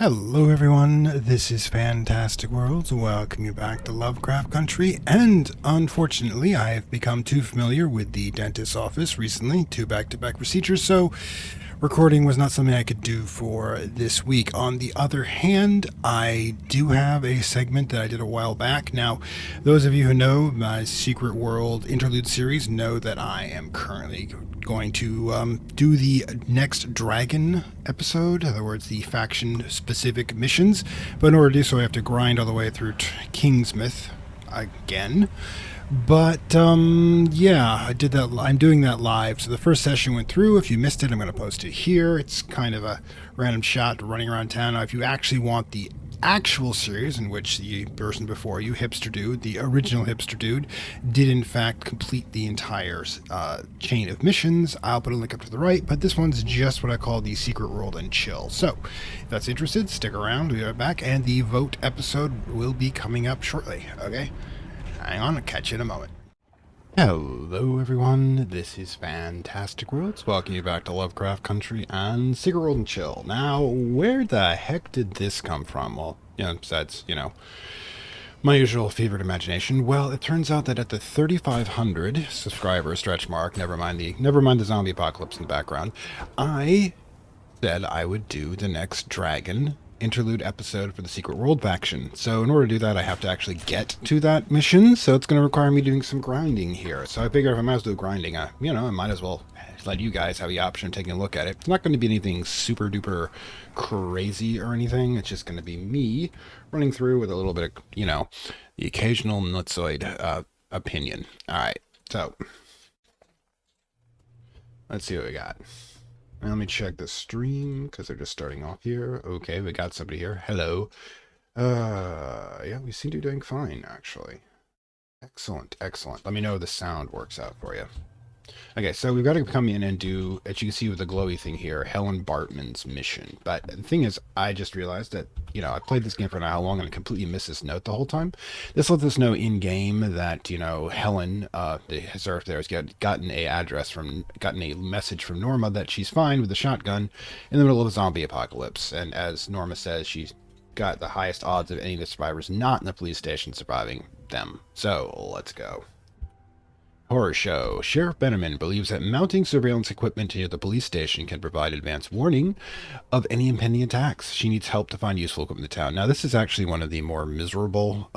Hello everyone, this is Fantastic Worlds. Welcome you back to Lovecraft Country, and unfortunately I have become too familiar with the dentist's office recently, two back-to-back procedures, so recording was not something I could do for this week. On the other hand, I do have a segment that I did a while back. Now, those of you who know my Secret World interlude series know that I am currently going to do the next dragon episode, in other words, the faction-specific missions. But in order to do so, I have to grind all the way through Kingsmouth again. But, yeah, I did that. I'm doing that live. So the first session went through. If you missed it, I'm going to post it here. It's kind of a random shot running around town. Now, if you actually want the actual series in which the person before you, Hipster Dude, the original Hipster Dude, did in fact complete the entire chain of missions, I'll put a link up to the right, but this one's just what I call the Secret World and Chill. So, if that's interested, stick around, we'll be right back, and the vote episode will be coming up shortly, okay? Hang on, I'll catch you in a moment. Hello everyone, this is Fantastic Worlds, welcome you back to Lovecraft Country and Secret World and Chill. Now, where the heck did this come from? Well, besides, my usual favorite imagination. Well, it turns out that at the 3,500 subscriber stretch mark, never mind the zombie apocalypse in the background, I said I would do the next dragon interlude episode for the Secret World faction. So in order to do that, I have to actually get to that mission, so it's going to require me doing some grinding here. So I figured if I might as well do grinding, I might as well let you guys have the option of taking a look at it. It's not going to be anything super duper crazy or anything. It's just going to be me running through with a little bit of, the occasional nutsoid opinion. Alright, so let's see what we got. Let me check the stream, because they're just starting off here. Okay, we got somebody here. Hello. Yeah, we seem to be doing fine, actually. Excellent, excellent. Let me know if the sound works out for you. Okay, so we've got to come in and do, as you can see with the glowy thing here, Helen Bartman's mission. But the thing is, I just realized that, I played this game for how long and I completely missed this note the whole time. This lets us know in-game that, Helen, the Reserve there, has gotten a message from Norma that she's fine with the shotgun in the middle of a zombie apocalypse. And as Norma says, she's got the highest odds of any of the survivors not in the police station surviving them. So, let's go. Horror show. Sheriff Benjamin believes that mounting surveillance equipment near the police station can provide advance warning of any impending attacks. She needs help to find useful equipment in the town. Now, this is actually one of the more miserable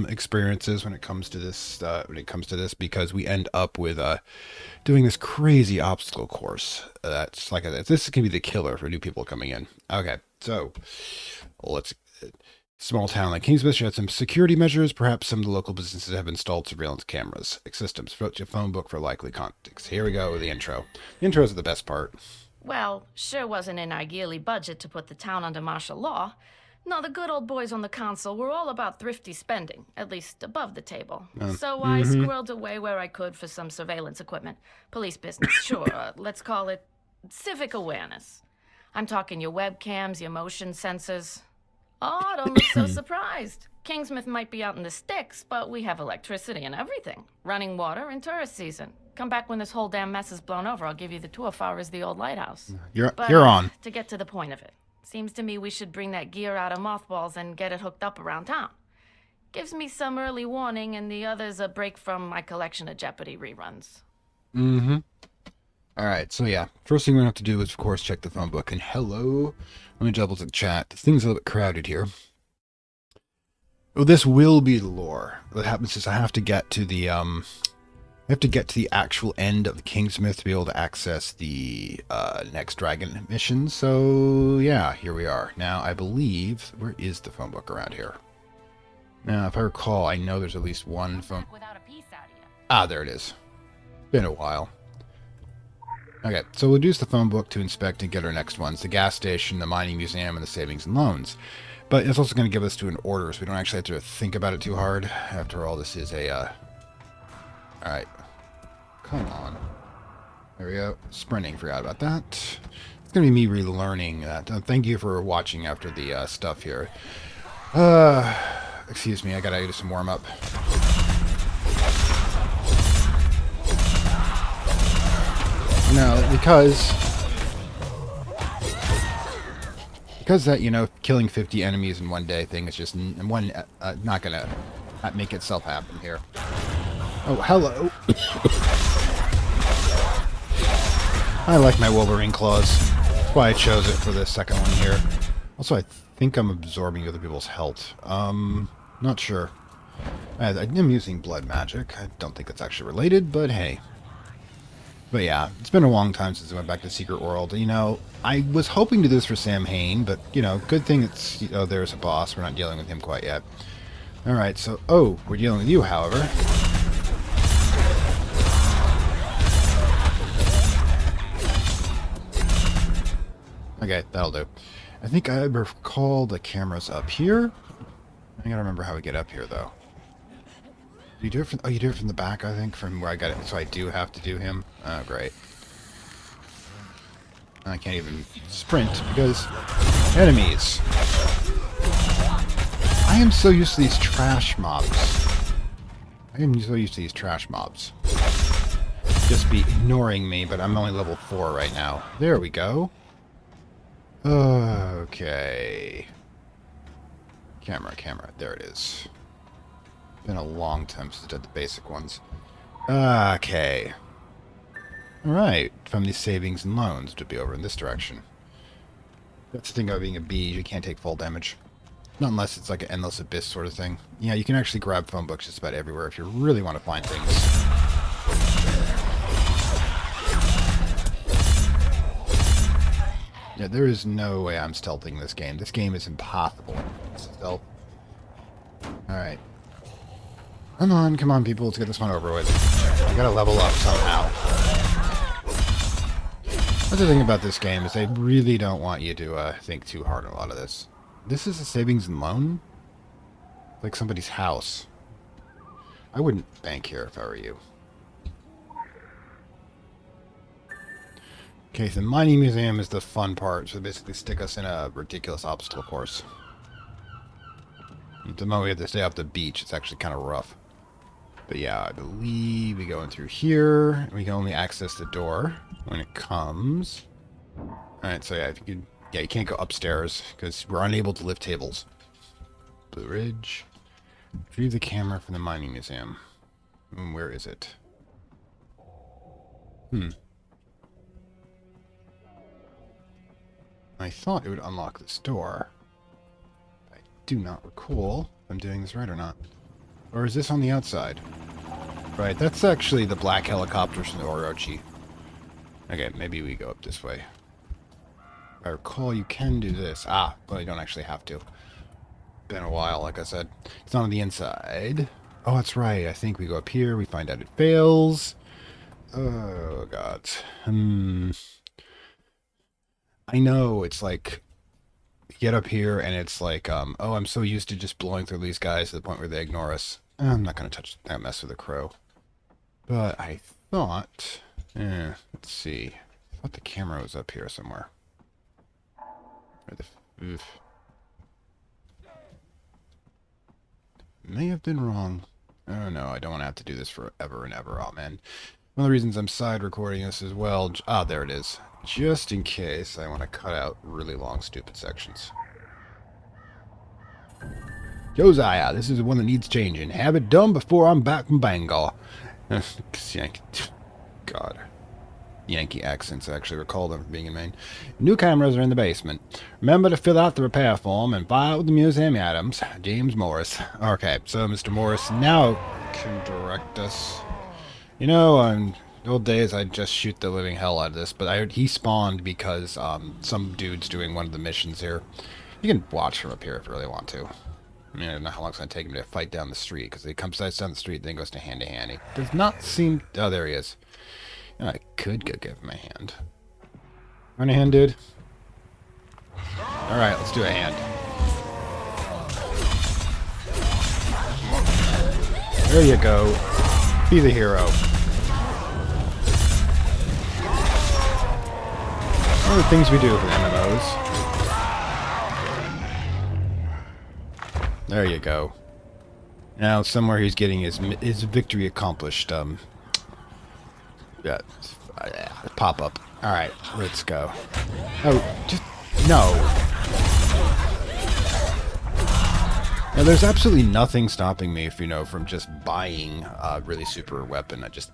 experiences when it comes to this, because we end up with doing this crazy obstacle course. That's like this is gonna be the killer for new people coming in. Okay, so let's. Small town like Kingsmouth should have some security measures. Perhaps some of the local businesses have installed surveillance cameras. Systems. Approach your phone book for likely contacts. Here we go with the intro. The intros are the best part. Well, sure wasn't in our yearly budget to put the town under martial law. No, the good old boys on the council were all about thrifty spending, at least above the table. So I squirreled away where I could for some surveillance equipment. Police business, sure. Let's call it civic awareness. I'm talking your webcams, your motion sensors. Oh, don't look so surprised. Kingsmouth might be out in the sticks, but we have electricity and everything. Running water and tourist season. Come back when this whole damn mess is blown over. I'll give you the tour far as the old lighthouse. You're on. To get to the point of it, seems to me we should bring that gear out of mothballs and get it hooked up around town. Gives me some early warning and the others a break from my collection of Jeopardy reruns. Alright, so yeah, first thing we're going to have to do is, of course, check the phone book. And hello, let me double to the chat. Things are a little bit crowded here. Oh, this will be the lore. What happens is I have to get to the, actual end of the Kingsmouth to be able to access the, next dragon mission. So, yeah, here we are. Now, I believe, where is the phone book around here? Now, if I recall, I know there's at least one phone. Ah, there it is. Been a while. Okay, so we'll use the phone book to inspect and get our next ones. The gas station, the mining museum, and the savings and loans. But it's also going to give us to an order, so we don't actually have to think about it too hard. After all, this is a, Alright. Come on. There we go. Sprinting, forgot about that. It's going to be me relearning that. Thank you for watching after the stuff here. Excuse me, I gotta do some warm-up. No, because because that, you know, killing 50 enemies in one day thing is just not gonna make itself happen here. Oh, hello. I like my Wolverine claws. That's why I chose it for the second one here. Also, I think I'm absorbing other people's health. Not sure. I'm using blood magic. I don't think that's actually related, but hey. But yeah, it's been a long time since I went back to Secret World. You know, I was hoping to do this for Sam Hain, but, you know, good thing it's, you know, there's a boss. We're not dealing with him quite yet. Alright, so, oh, we're dealing with you, however. Okay, that'll do. I think I recall the camera's up here. I gotta remember how we get up here, though. You do it from, oh, you do it from the back, I think, from where I got it. So I do have to do him. Oh, great. I can't even sprint because enemies. I am so used to these trash mobs. Just be ignoring me, but I'm only level 4 right now. There we go. Okay. Camera. There it is. Been a long time since I did the basic ones. Okay. Alright. From these savings and loans to be over in this direction. That's the thing about being a bee. You can't take full damage. Not unless it's like an endless abyss sort of thing. Yeah, you can actually grab phone books just about everywhere if you really want to find things. Yeah, there is no way I'm stealthing this game. This game is impossible. Stealth. Alright. Come on, people. Let's get this one over with. I gotta level up somehow. That's the thing about this game, is they really don't want you to think too hard on a lot of this. This is a savings and loan? Like somebody's house. I wouldn't bank here if I were you. Okay, so the mining museum is the fun part, so they basically stick us in a ridiculous obstacle course. At the moment we have to stay off the beach, it's actually kind of rough. But yeah, I believe we go in through here. We can only access the door when it comes. Alright, so yeah, you can't go upstairs because we're unable to lift tables. Blue Ridge. Retrieve the camera from the mining museum. Where is it? I thought it would unlock this door. I do not recall if I'm doing this right or not. Or is this on the outside? Right, that's actually the black helicopters from the Orochi. Okay, maybe we go up this way. If I recall, you can do this. Ah, but you don't actually have to. Been a while, like I said. It's not on the inside. Oh, that's right. I think we go up here, we find out it fails. Oh, God. I know, it's like, you get up here and it's like, oh, I'm so used to just blowing through these guys to the point where they ignore us. I'm not going to touch that mess with a crow. But I thought, let's see. I thought the camera was up here somewhere. May have been wrong. Oh no, I don't want to have to do this forever and ever. Oh man. One of the reasons I'm side recording this as well. Ah, there it is. Just in case I want to cut out really long, stupid sections. Josiah, this is the one that needs changing. Have it done before I'm back from Bangor. God. Yankee accents, I actually recall them from being in Maine. New cameras are in the basement. Remember to fill out the repair form and file with the museum items. James Morris. Okay, so Mr. Morris now can direct us. You know, in the old days, I'd just shoot the living hell out of this, but he spawned because some dude's doing one of the missions here. You can watch from up here if you really want to. I mean, I don't know how long it's going to take him to fight down the street, because he comes down the street, then goes to hand. He does not seem... Oh, there he is. I could go give him a hand. Want a hand, dude? Alright, let's do a hand. There you go. Be the hero. One of the things we do with MMOs. There you go. Now, somewhere he's getting his victory accomplished. Yeah, pop up. Alright, let's go. Oh, just... No. Now, there's absolutely nothing stopping me, if you know, from just buying a really super weapon. I just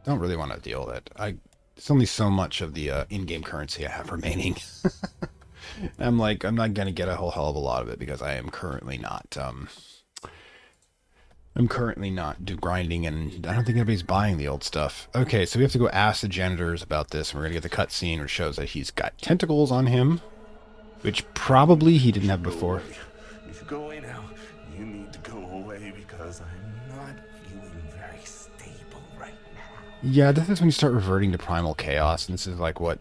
don't really want to deal with it. There's only so much of the in-game currency I have remaining. I'm not going to get a whole hell of a lot of it because I am currently not... I'm currently not grinding, and I don't think anybody's buying the old stuff. Okay, so we have to go ask the janitors about this, and we're going to get the cutscene which shows that he's got tentacles on him, which probably he didn't have before. You should go away now. You need to go away because I'm not feeling very stable right now. Yeah, this is when you start reverting to primal chaos, and this is like what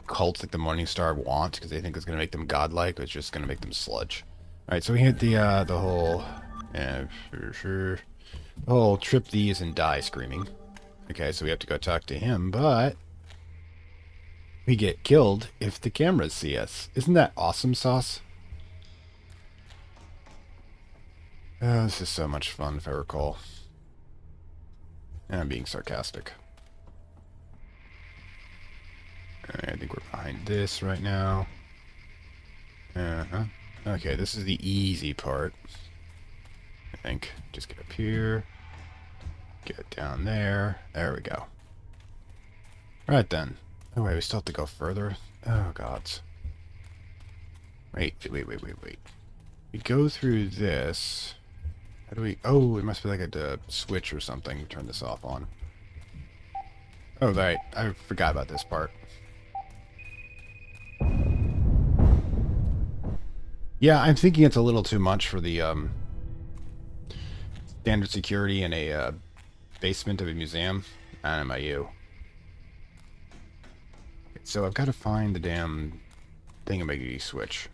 cults like the Morningstar want, because they think it's going to make them godlike, but it's just going to make them sludge. Alright, so we hit the whole... Yeah, for sure. Oh, trip these and die screaming. Okay, so we have to go talk to him, but we get killed if the cameras see us. Isn't that awesome sauce? Oh, this is so much fun, if I recall. And I'm being sarcastic. I think we're behind this right now. Okay, this is the easy part. I think. Just get up here. Get down there. There we go. Right then. Oh wait, we still have to go further. Oh gods. Wait. We go through this. How do we... Oh, it must be like a switch or something. Turn this off on. Oh, right. I forgot about this part. Yeah, I'm thinking it's a little too much for the, standard security in a basement of a museum. I don't know about you. So I've got to find the damn thingamajiggy switch.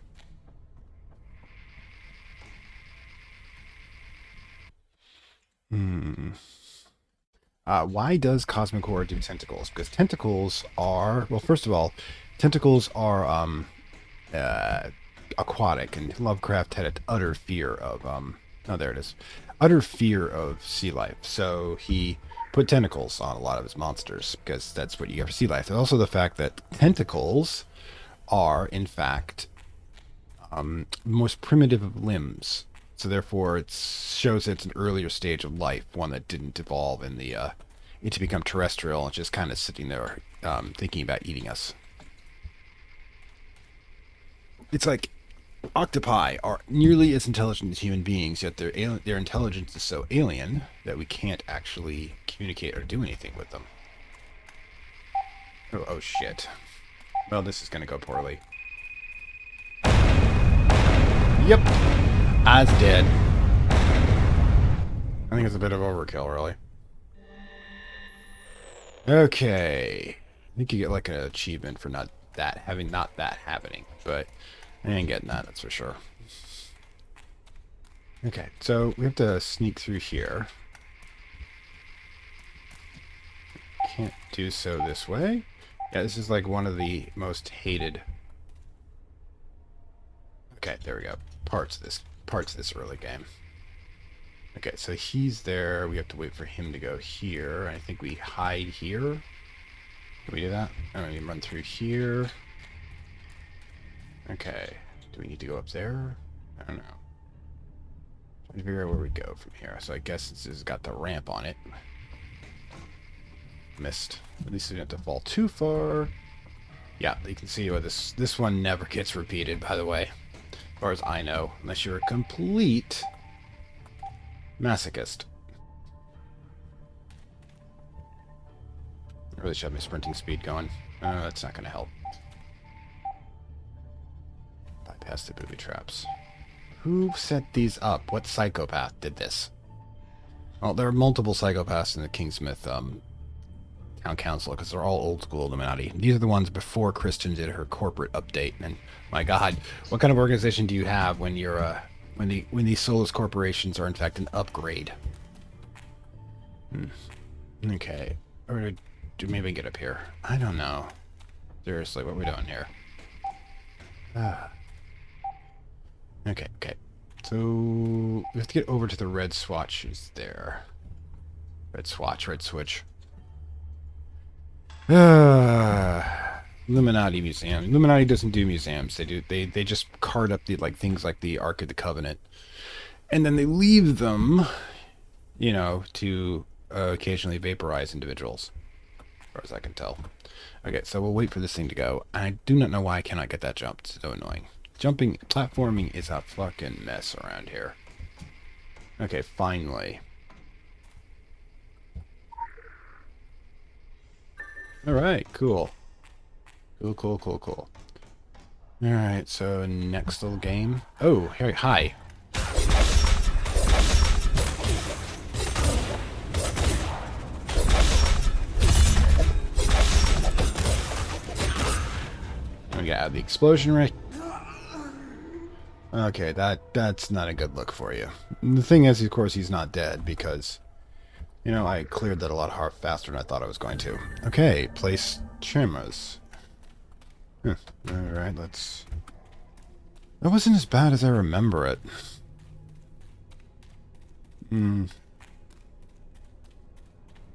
Why does Cosmic Horde do tentacles? Because tentacles are... Well, first of all, tentacles are aquatic, and Lovecraft had an utter fear of... Oh, there it is. Utter fear of sea life. So he put tentacles on a lot of his monsters because that's what you get for sea life. And also the fact that tentacles are, in fact, the most primitive of limbs. So therefore, it shows it's an earlier stage of life, one that didn't evolve in the to become terrestrial and just kind of sitting there thinking about eating us. It's like octopi are nearly as intelligent as human beings, yet their intelligence is so alien that we can't actually communicate or do anything with them. Oh shit. Well, this is going to go poorly. Yep. I's dead. I think it's a bit of overkill, really. Okay. I think you get like an achievement for not that happening, but I ain't getting that, that's for sure. Okay, so we have to sneak through here. Can't do so this way. Yeah, this is like one of the most hated... Okay, there we go. Parts of this early game. Okay, so he's there. We have to wait for him to go here. I think we hide here. Can we do that? I don't even run through here. Okay. Do we need to go up there? I don't know. Trying to figure out where we go from here. So I guess this has got the ramp on it. Missed. At least we didn't have to fall too far. Yeah, you can see what this one never gets repeated, by the way. As far as I know. Unless you're a complete masochist. I really should have my sprinting speed going. That's not going to help. Bypass the booby traps. Who set these up? What psychopath did this? Well, there are multiple psychopaths in the Kingsmouth town council because they're all old school Illuminati. These are the ones before Kristen did her corporate update. And my God, what kind of organization do you have when you're when these soulless corporations are in fact an upgrade? Okay, or do maybe get up here? I don't know. Seriously, what are we doing here? Okay. So we have to get over to the red swatches there. Red switch. Illuminati museum. Illuminati doesn't do museums. They just card up the things like the Ark of the Covenant And then they leave them, you know, to occasionally vaporize individuals, as far as I can tell. Okay, so we'll wait for this thing to go. I do not know why I cannot get that jump. It's so annoying. Platforming is a fucking mess around here. Okay, finally. Alright, cool. Cool. Alright, so next little game. Oh, here, hi. We gotta add the explosion right. Okay, that's not a good look for you. And the thing is, of course, he's not dead because, you know, I cleared that a lot faster than I thought I was going to. Okay, place tremors. Alright, let's... That wasn't as bad as I remember it.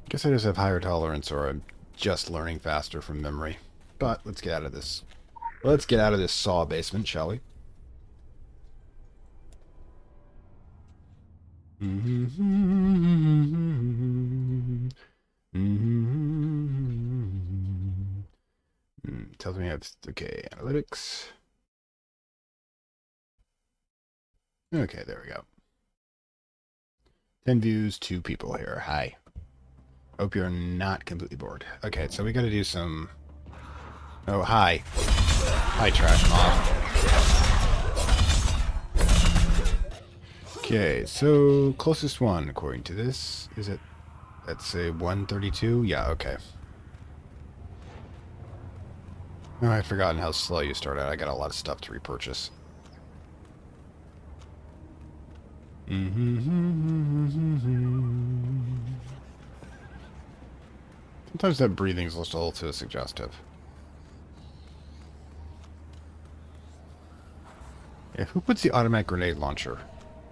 Guess I just have higher tolerance, or I'm just learning faster from memory. But let's get out of this. Let's get out of this saw basement, shall we? Tells me I have... Okay, analytics. Okay, there we go. 10 views, 2 people here. Hi. Hope you're not completely bored. Okay, so we gotta do some... Oh, hi. Hi, Trash Mob. Okay, so closest one, according to this, is it... Let's say 132? Yeah, okay. Oh, I'd forgotten how slow you start out. I got a lot of stuff to repurchase. Sometimes that breathing's just a little too suggestive. Yeah, who puts the automatic grenade launcher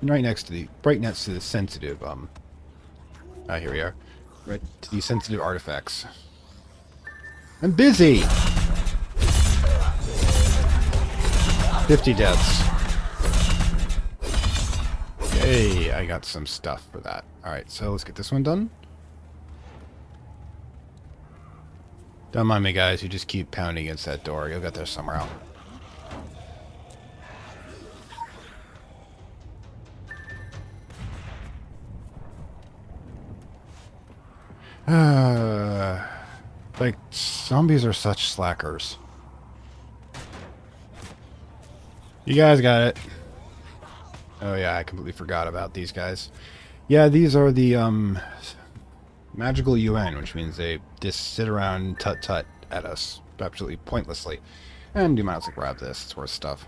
right next to the sensitive here we are. Right to the sensitive artifacts. I'm busy. 50 deaths. Hey, I got some stuff for that. Alright, so let's get this one done. Don't mind me, guys. You just keep pounding against that door. You'll get there somewhere else. Like, zombies are such slackers. You guys got it. Oh yeah, I completely forgot about these guys. Yeah, these are the magical UN, which means they just sit around tut-tut at us absolutely pointlessly. And you might as well grab this, it's worth stuff.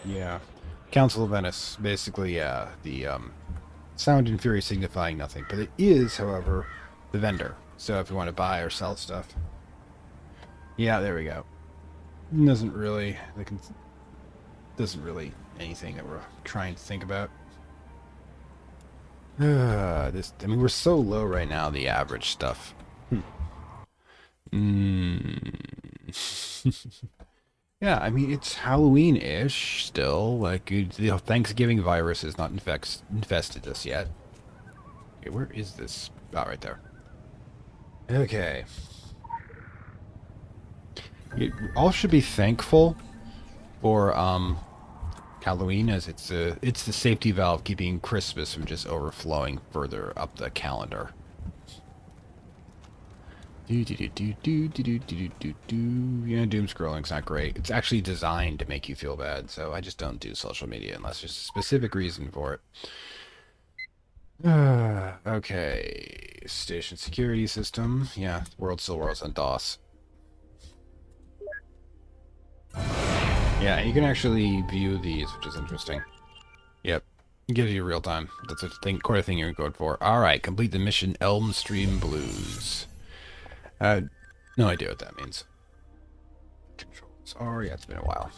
Yeah. Council of Venice, basically, yeah, the sound and fury signifying nothing. But it is, however, the vendor. So if you want to buy or sell stuff. Yeah, there we go. Doesn't really anything that we're trying to think about. I mean, we're so low right now, the average stuff. Yeah, I mean, it's Halloween-ish still. Like, the Thanksgiving virus has not infested us yet. Okay, where is this? Oh, right there. Okay. You all should be thankful for Halloween, as it's the safety valve keeping Christmas from just overflowing further up the calendar. Yeah, doom scrolling's not great. It's actually designed to make you feel bad, so I just don't do social media unless there's a specific reason for it. Okay, station security system. Yeah, the world still works on DOS. Yeah, you can actually view these, which is interesting. Yep, it gives you real time. That's a thing, quite a thing you're going for. All right, complete the mission Elm Stream Blues. No idea what that means. Controls. Oh, yeah, it's been a while.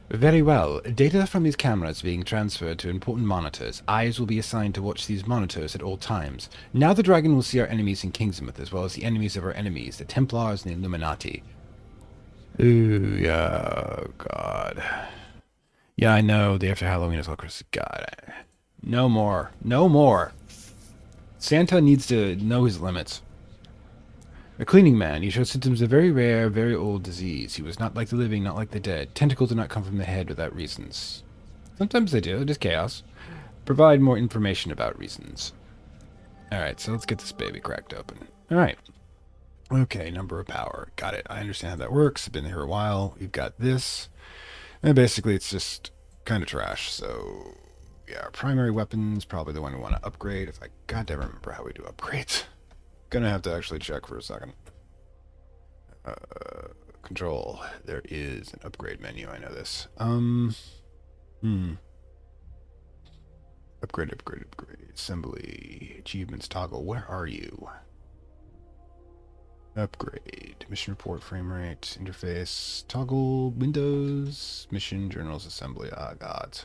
Very well. Data from these cameras being transferred to important monitors. Eyes will be assigned to watch these monitors at all times. Now the dragon will see our enemies in Kingsmouth, as well as the enemies of our enemies, the Templars and the Illuminati. Ooh, yeah, God. Yeah, I know. The after Halloween is all Christmas. God. No more. No more. Santa needs to know his limits. A cleaning man. He showed symptoms of a very rare, very old disease. He was not like the living, not like the dead. Tentacles do not come from the head without reasons. Sometimes they do. It is chaos. Provide more information about reasons. Alright, so let's get this baby cracked open. Alright. Okay, number of power. Got it. I understand how that works. I've been here a while. We've got this. And basically it's just kind of trash. So, yeah, our primary weapon's probably the one we want to upgrade. If I goddamn remember how we do upgrades. Gonna have to actually check for a second. Control. There is an upgrade menu. I know this. Upgrade. Assembly. Achievements toggle. Where are you? Upgrade. Mission report. Frame rate. Interface. Toggle. Windows. Mission. Journals. Assembly. Ah, God.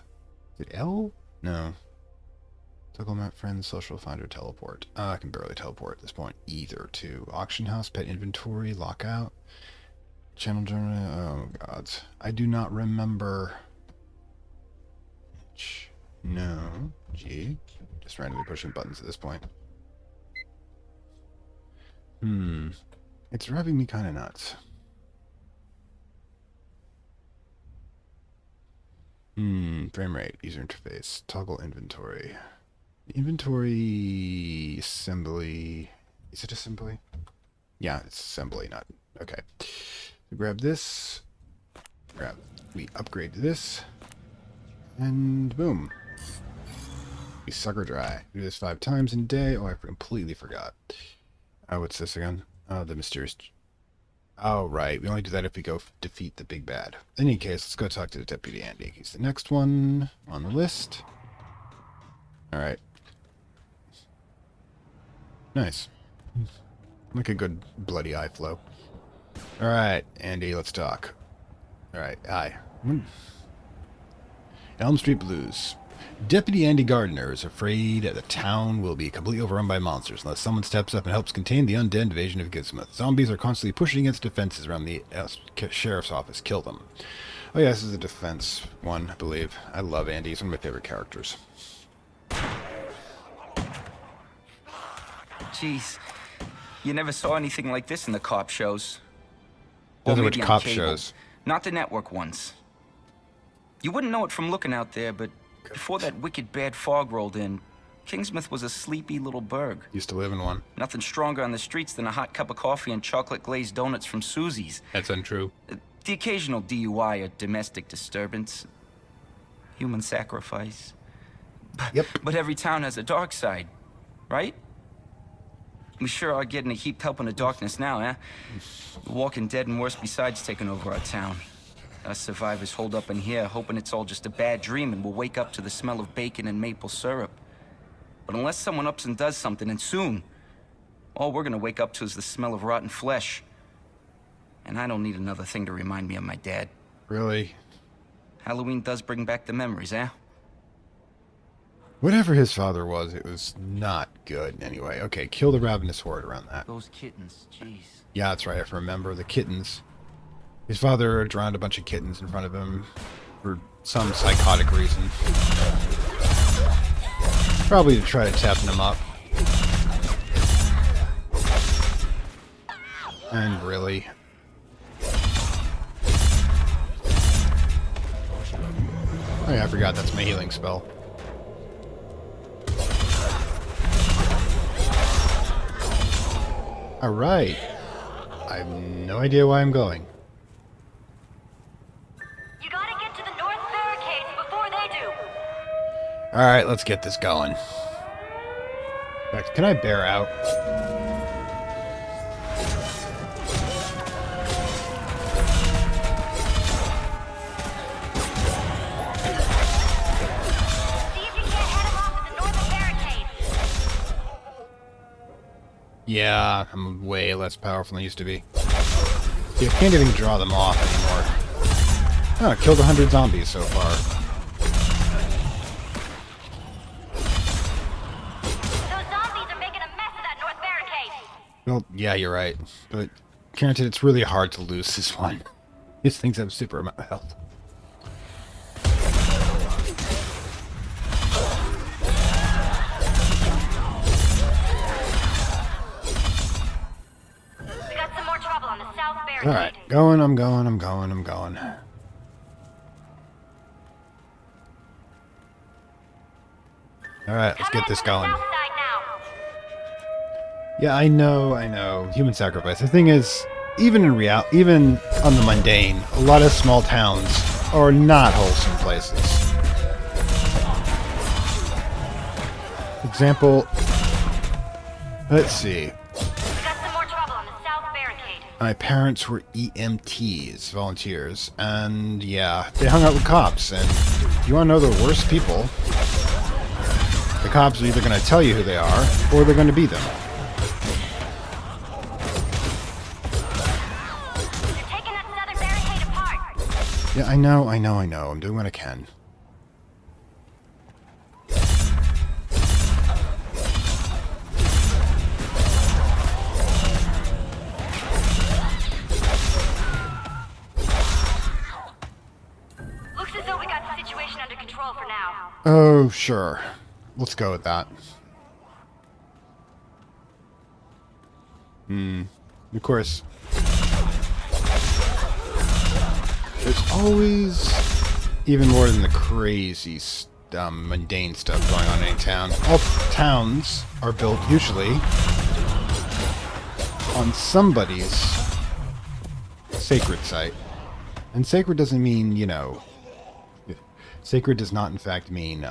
Is it L? No. Toggle map, friends, social finder, teleport. I can barely teleport at this point either. To auction house, pet inventory, lockout, channel journal. Oh God, I do not remember. No, G. Just randomly pushing buttons at this point. It's driving me kind of nuts. Frame rate, user interface, toggle inventory. Inventory assembly. Is it assembly? Yeah, it's assembly, not. Okay. So grab this. We upgrade this. And boom. We sucker dry. Do this 5 times in a day. Oh, I completely forgot. What's this again? The mysterious. Oh, right. We only do that if we go defeat the big bad. In any case, let's go talk to the Deputy Andy. He's the next one on the list. Alright. Nice. Like a good bloody eye flow. Alright, Andy, let's talk. Alright, hi. Elm Street Blues. Deputy Andy Gardner is afraid that the town will be completely overrun by monsters unless someone steps up and helps contain the undead invasion of Kingsmouth. Zombies are constantly pushing against defenses around the sheriff's office. Kill them. Oh yeah, this is the defense one, I believe. I love Andy. He's one of my favorite characters. Jeez, you never saw anything like this in the cop shows. Those Or are maybe which on cop cable. shows? Not the network ones. You wouldn't know it from looking out there, but before that wicked bad fog rolled in, Kingsmouth was a sleepy little burg. Used to live in one. Nothing stronger on the streets than a hot cup of coffee and chocolate-glazed donuts from Susie's. That's untrue. The occasional DUI or domestic disturbance. Human sacrifice. Yep. But every town has a dark side, right? We sure are getting a heap help in the darkness now, eh? The Walking Dead and worse besides taking over our town. Us survivors hold up in here, hoping it's all just a bad dream and we'll wake up to the smell of bacon and maple syrup. But unless someone ups and does something, and soon, all we're gonna wake up to is the smell of rotten flesh. And I don't need another thing to remind me of my dad. Really? Halloween does bring back the memories, eh? Whatever his father was, it was not good anyway. Okay, kill the ravenous horde around that. Those kittens, jeez. Yeah, that's right. I remember the kittens. His father drowned a bunch of kittens in front of him for some psychotic reason. Probably to try to toughen him up. And really. Oh yeah, I forgot that's my healing spell. Alright. I have no idea why I'm going. You gotta get to the north barricades before they do. Alright, let's get this going. In fact, can I bear out? See if you can't head them off at the northern barricade. Yeah, I'm way less powerful than I used to be. See, I can't even draw them off anymore. Oh, I killed 100 zombies so far. Those zombies are making a mess of that north barricade. Well, yeah, you're right. But granted, it's really hard to lose this one. These things have super amount of health. We got some more trouble on the south barricade. Alright, I'm going. Alright, let's get this going. South side now. Yeah, I know. Human sacrifice. The thing is, even in even on the mundane, a lot of small towns are not wholesome places. Example, let's see. We got some more trouble on the south barricade. My parents were EMTs, volunteers, and yeah, they hung out with cops, and you want to know the worst people? The cops are either going to tell you who they are, or they're going to be them. They're taking that southern barricade apart. Yeah, I know. I'm doing what I can. Looks as though we got the situation under control for now. Oh, sure. Let's go with that. Of course. There's always even more than the crazy, mundane stuff going on in any town. All towns are built usually on somebody's sacred site. And sacred doesn't mean, you know... Sacred does not, in fact, mean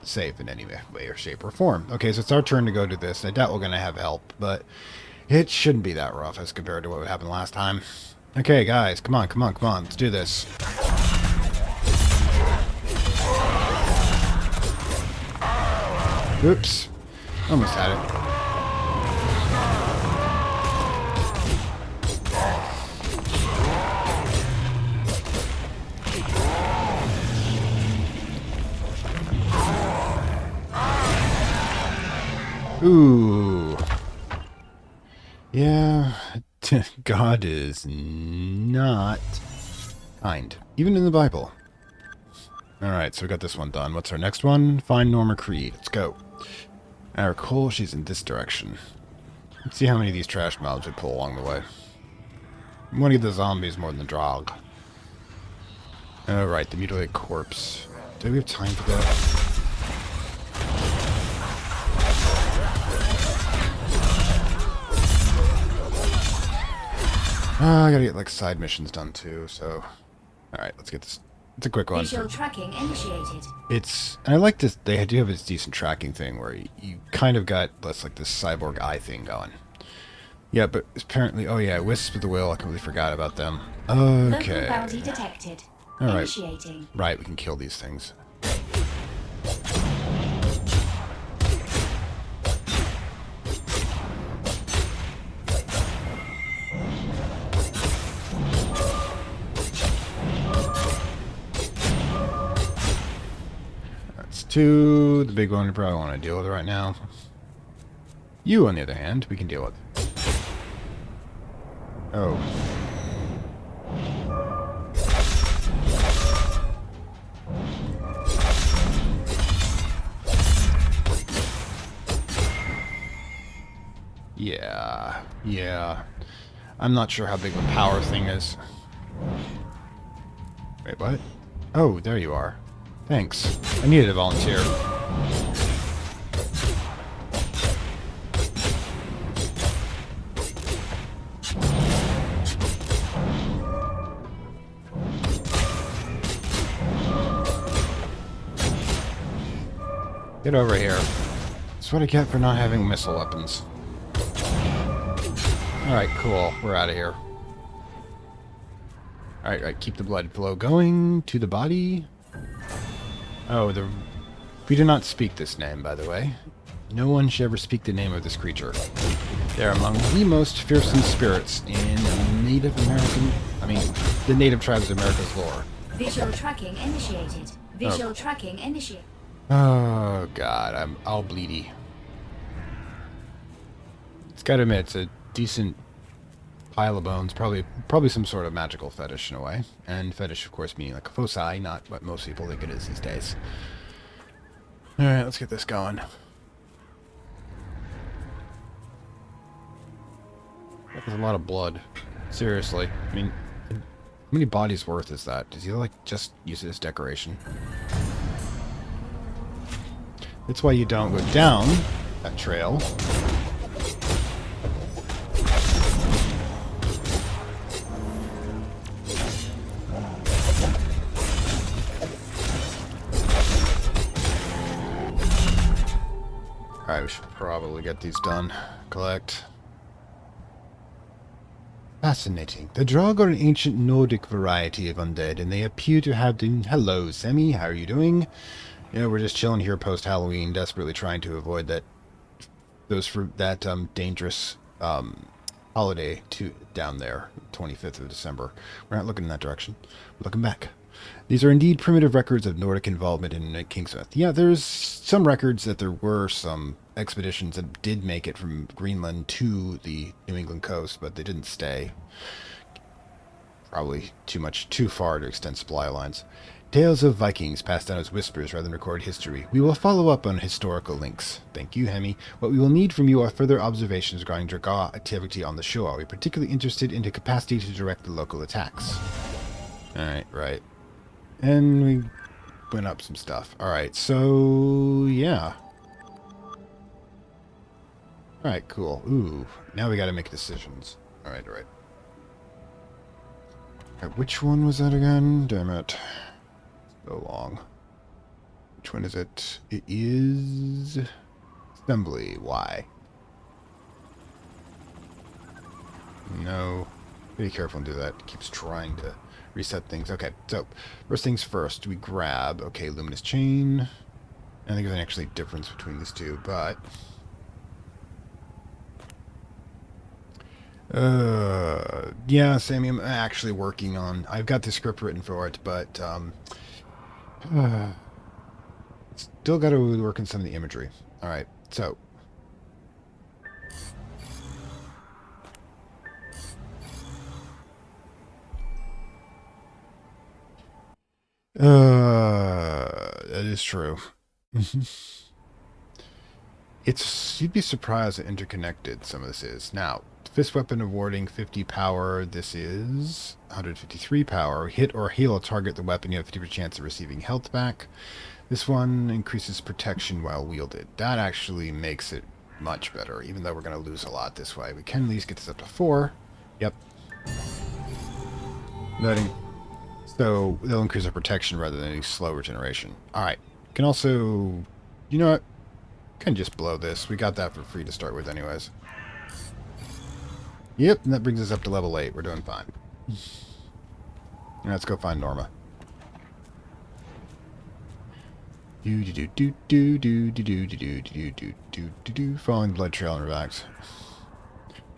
safe in any way or shape or form. Okay, so it's our turn to go to this. I doubt we're going to have help, but it shouldn't be that rough as compared to what happened last time. Okay, guys, come on. Let's do this. Oops. Almost had it. Ooh. Yeah, God is not kind. Even in the Bible. Alright, so we got this one done. What's our next one? Find Norma Creed. Let's go. Our Cole, she's in this direction. Let's see how many of these trash mobs we pull along the way. I want to get the zombies more than the drog. Alright, the mutilated corpse. Do we have time for that? I gotta get like side missions done too, so... Alright, let's get this. It's a quick one. Visual tracking initiated. And I like this, they do have this decent tracking thing where you kind of got less like this cyborg eye thing going. Yeah, but apparently, oh yeah, Wisps of the Will, I completely forgot about them. Okay. Local bounty detected. Alright. Initiating. Right, we can kill these things. To the big one we probably want to deal with right now. You, on the other hand, we can deal with. Oh. Yeah. I'm not sure how big the power thing is. Wait, what? Oh, there you are. Thanks. I needed a volunteer. Get over here. That's what I get for not having missile weapons. Alright, cool. We're out of here. Alright, keep the blood flow going to the body. Oh, we do not speak this name, by the way. No one should ever speak the name of this creature. They're among the most fearsome spirits in the native tribes of America's lore. Visual tracking initiated. Visual tracking initiated. Oh, God, I'm all bleedy. It's gotta admit, it's a decent pile of bones, probably some sort of magical fetish in a way. And fetish, of course, meaning like a foci, not what most people think it is these days. Alright, let's get this going. That's a lot of blood. Seriously. I mean, how many bodies worth is that? Does he, like, just use it as decoration? That's why you don't go down that trail. Alright, we should probably get these done. Collect. Fascinating. The Drog are an ancient Nordic variety of undead, and they appear to have been... Hello, Semi. How are you doing? Yeah, we're just chilling here post-Halloween, desperately trying to avoid that... dangerous, holiday down there, 25th of December. We're not looking in that direction. We're looking back. These are indeed primitive records of Nordic involvement in Kingsmouth. Yeah, there's some records that there were some expeditions that did make it from Greenland to the New England coast, but they didn't stay. Probably too far to extend supply lines. Tales of Vikings passed down as whispers rather than recorded history. We will follow up on historical links. Thank you, Hemi. What we will need from you are further observations regarding Draga activity on the shore. We're particularly interested in the capacity to direct the local attacks. Alright, right. And we went up some stuff. Alright, so yeah. Alright, cool. Ooh, now we gotta make decisions. Alright. Alright, which one was that again? Damn it. So long. Which one is it? It is... Assembly. Why? No. Be careful and do that. It keeps trying to reset things. Okay, so first things first, we grab, okay, luminous chain. I think there's an actually difference between these two, but yeah, Sammy, I'm actually working on, I've got the script written for it, but still got to work on some of the imagery. All right, so that is true. You'd be surprised at interconnected some of this is. Now, fist weapon awarding 50 power. This is 153 power. Hit or heal a target the weapon, you have 50% chance of receiving health back. This one increases protection while wielded. That actually makes it much better, even though we're going to lose a lot this way. We can at least get this up to 4. Yep. So they'll increase our protection rather than any slow regeneration. Alright. Can also... You know what? Can just blow this. We got that for free to start with anyways. Yep, and that brings us up to level 8. We're doing fine. Let's go find Norma. Following the blood trail on her backs.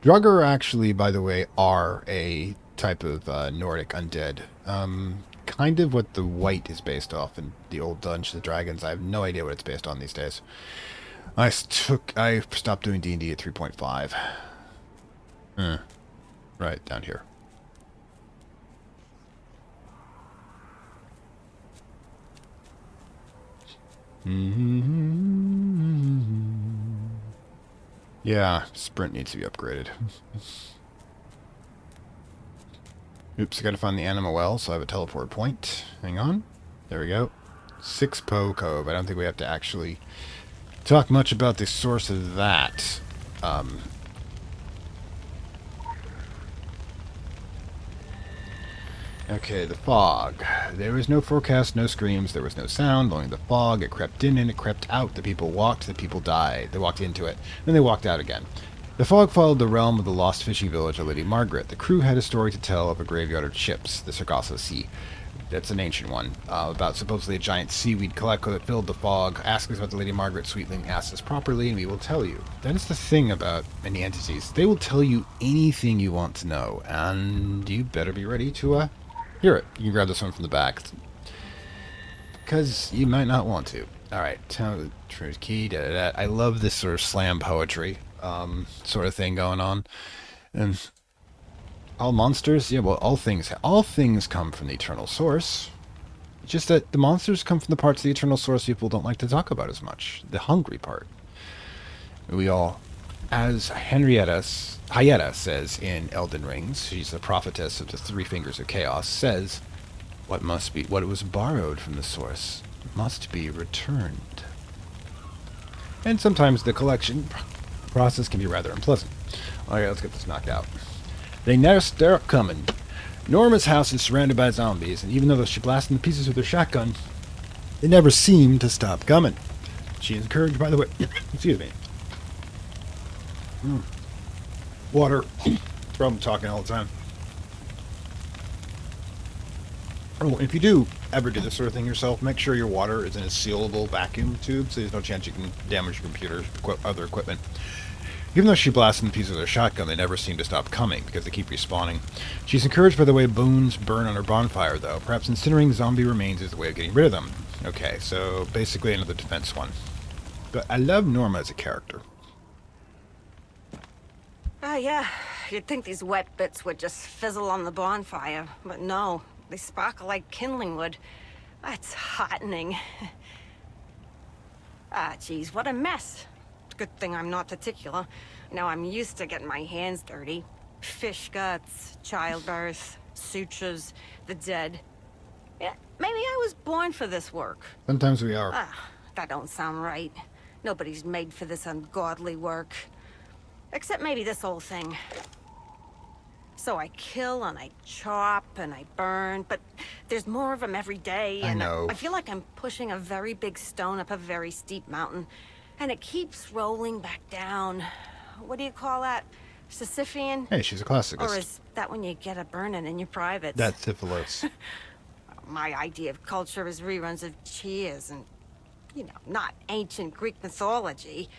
Draugr actually, by the way, are a type of Nordic undead. Kind of what the white is based off in the old Dungeons and Dragons. I have no idea what it's based on these days. I stopped doing D&D at 3.5. Right, down here. Yeah, sprint needs to be upgraded. Oops, I gotta find the Anima Well, so I have a teleport point. Hang on. There we go. 6 Po Cove. I don't think we have to actually talk much about the source of that. Okay, the fog. There was no forecast, no screams, there was no sound, only the fog. It crept in and it crept out. The people walked, the people died. They walked into it, then they walked out again. The fog followed the realm of the lost fishing village of Lady Margaret. The crew had a story to tell of a graveyard of ships, the Sargasso Sea. That's an ancient one, about supposedly a giant seaweed collector that filled the fog. Ask us about the Lady Margaret Sweetling, ask us properly, and we will tell you. That is the thing about many entities. They will tell you anything you want to know, and you better be ready to hear it. You can grab this one from the back, because you might not want to. Alright, truth key, da-da-da. I love this sort of slam poetry sort of thing going on. And All monsters? Yeah, well, all things come from the eternal source. It's just that the monsters come from the parts of the eternal source people don't like to talk about as much. The hungry part. We all, as Hietta says in Elden Rings, she's the prophetess of the three fingers of chaos, says, what was borrowed from the source must be returned. And sometimes the collection process can be rather unpleasant. Alright, let's get this knocked out. They never stop coming. Norma's house is surrounded by zombies, and even though she blasts them to pieces with her shotgun, they never seem to stop coming. She is encouraged by the way... Excuse me. Water. From talking all the time. Oh, if you do ever do this sort of thing yourself, make sure your water is in a sealable vacuum tube, so there's no chance you can damage your computer or other equipment. Even though she blasts them pieces of their shotgun, they never seem to stop coming, because they keep respawning. She's encouraged by the way bones burn on her bonfire, though. Perhaps incinerating zombie remains is the way of getting rid of them. Okay, so basically another defense one. But I love Norma as a character. Oh, yeah. You'd think these wet bits would just fizzle on the bonfire, but no. They sparkle like kindling wood. That's heartening. Ah, geez, what a mess. Good thing I'm not particular. You know, I'm used to getting my hands dirty. Fish guts, childbirth, sutures, the dead. Yeah, maybe I was born for this work. Sometimes we are. Ah, that don't sound right. Nobody's made for this ungodly work. Except maybe this old thing. So I kill and I chop and I burn, but there's more of them every day. And I know. I feel like I'm pushing a very big stone up a very steep mountain. And it keeps rolling back down. What do you call that? Sisyphean? Hey, she's a classicist. Or is that when you get a burning in your privates? That's syphilis. My idea of culture is reruns of Cheers and, you know, not ancient Greek mythology.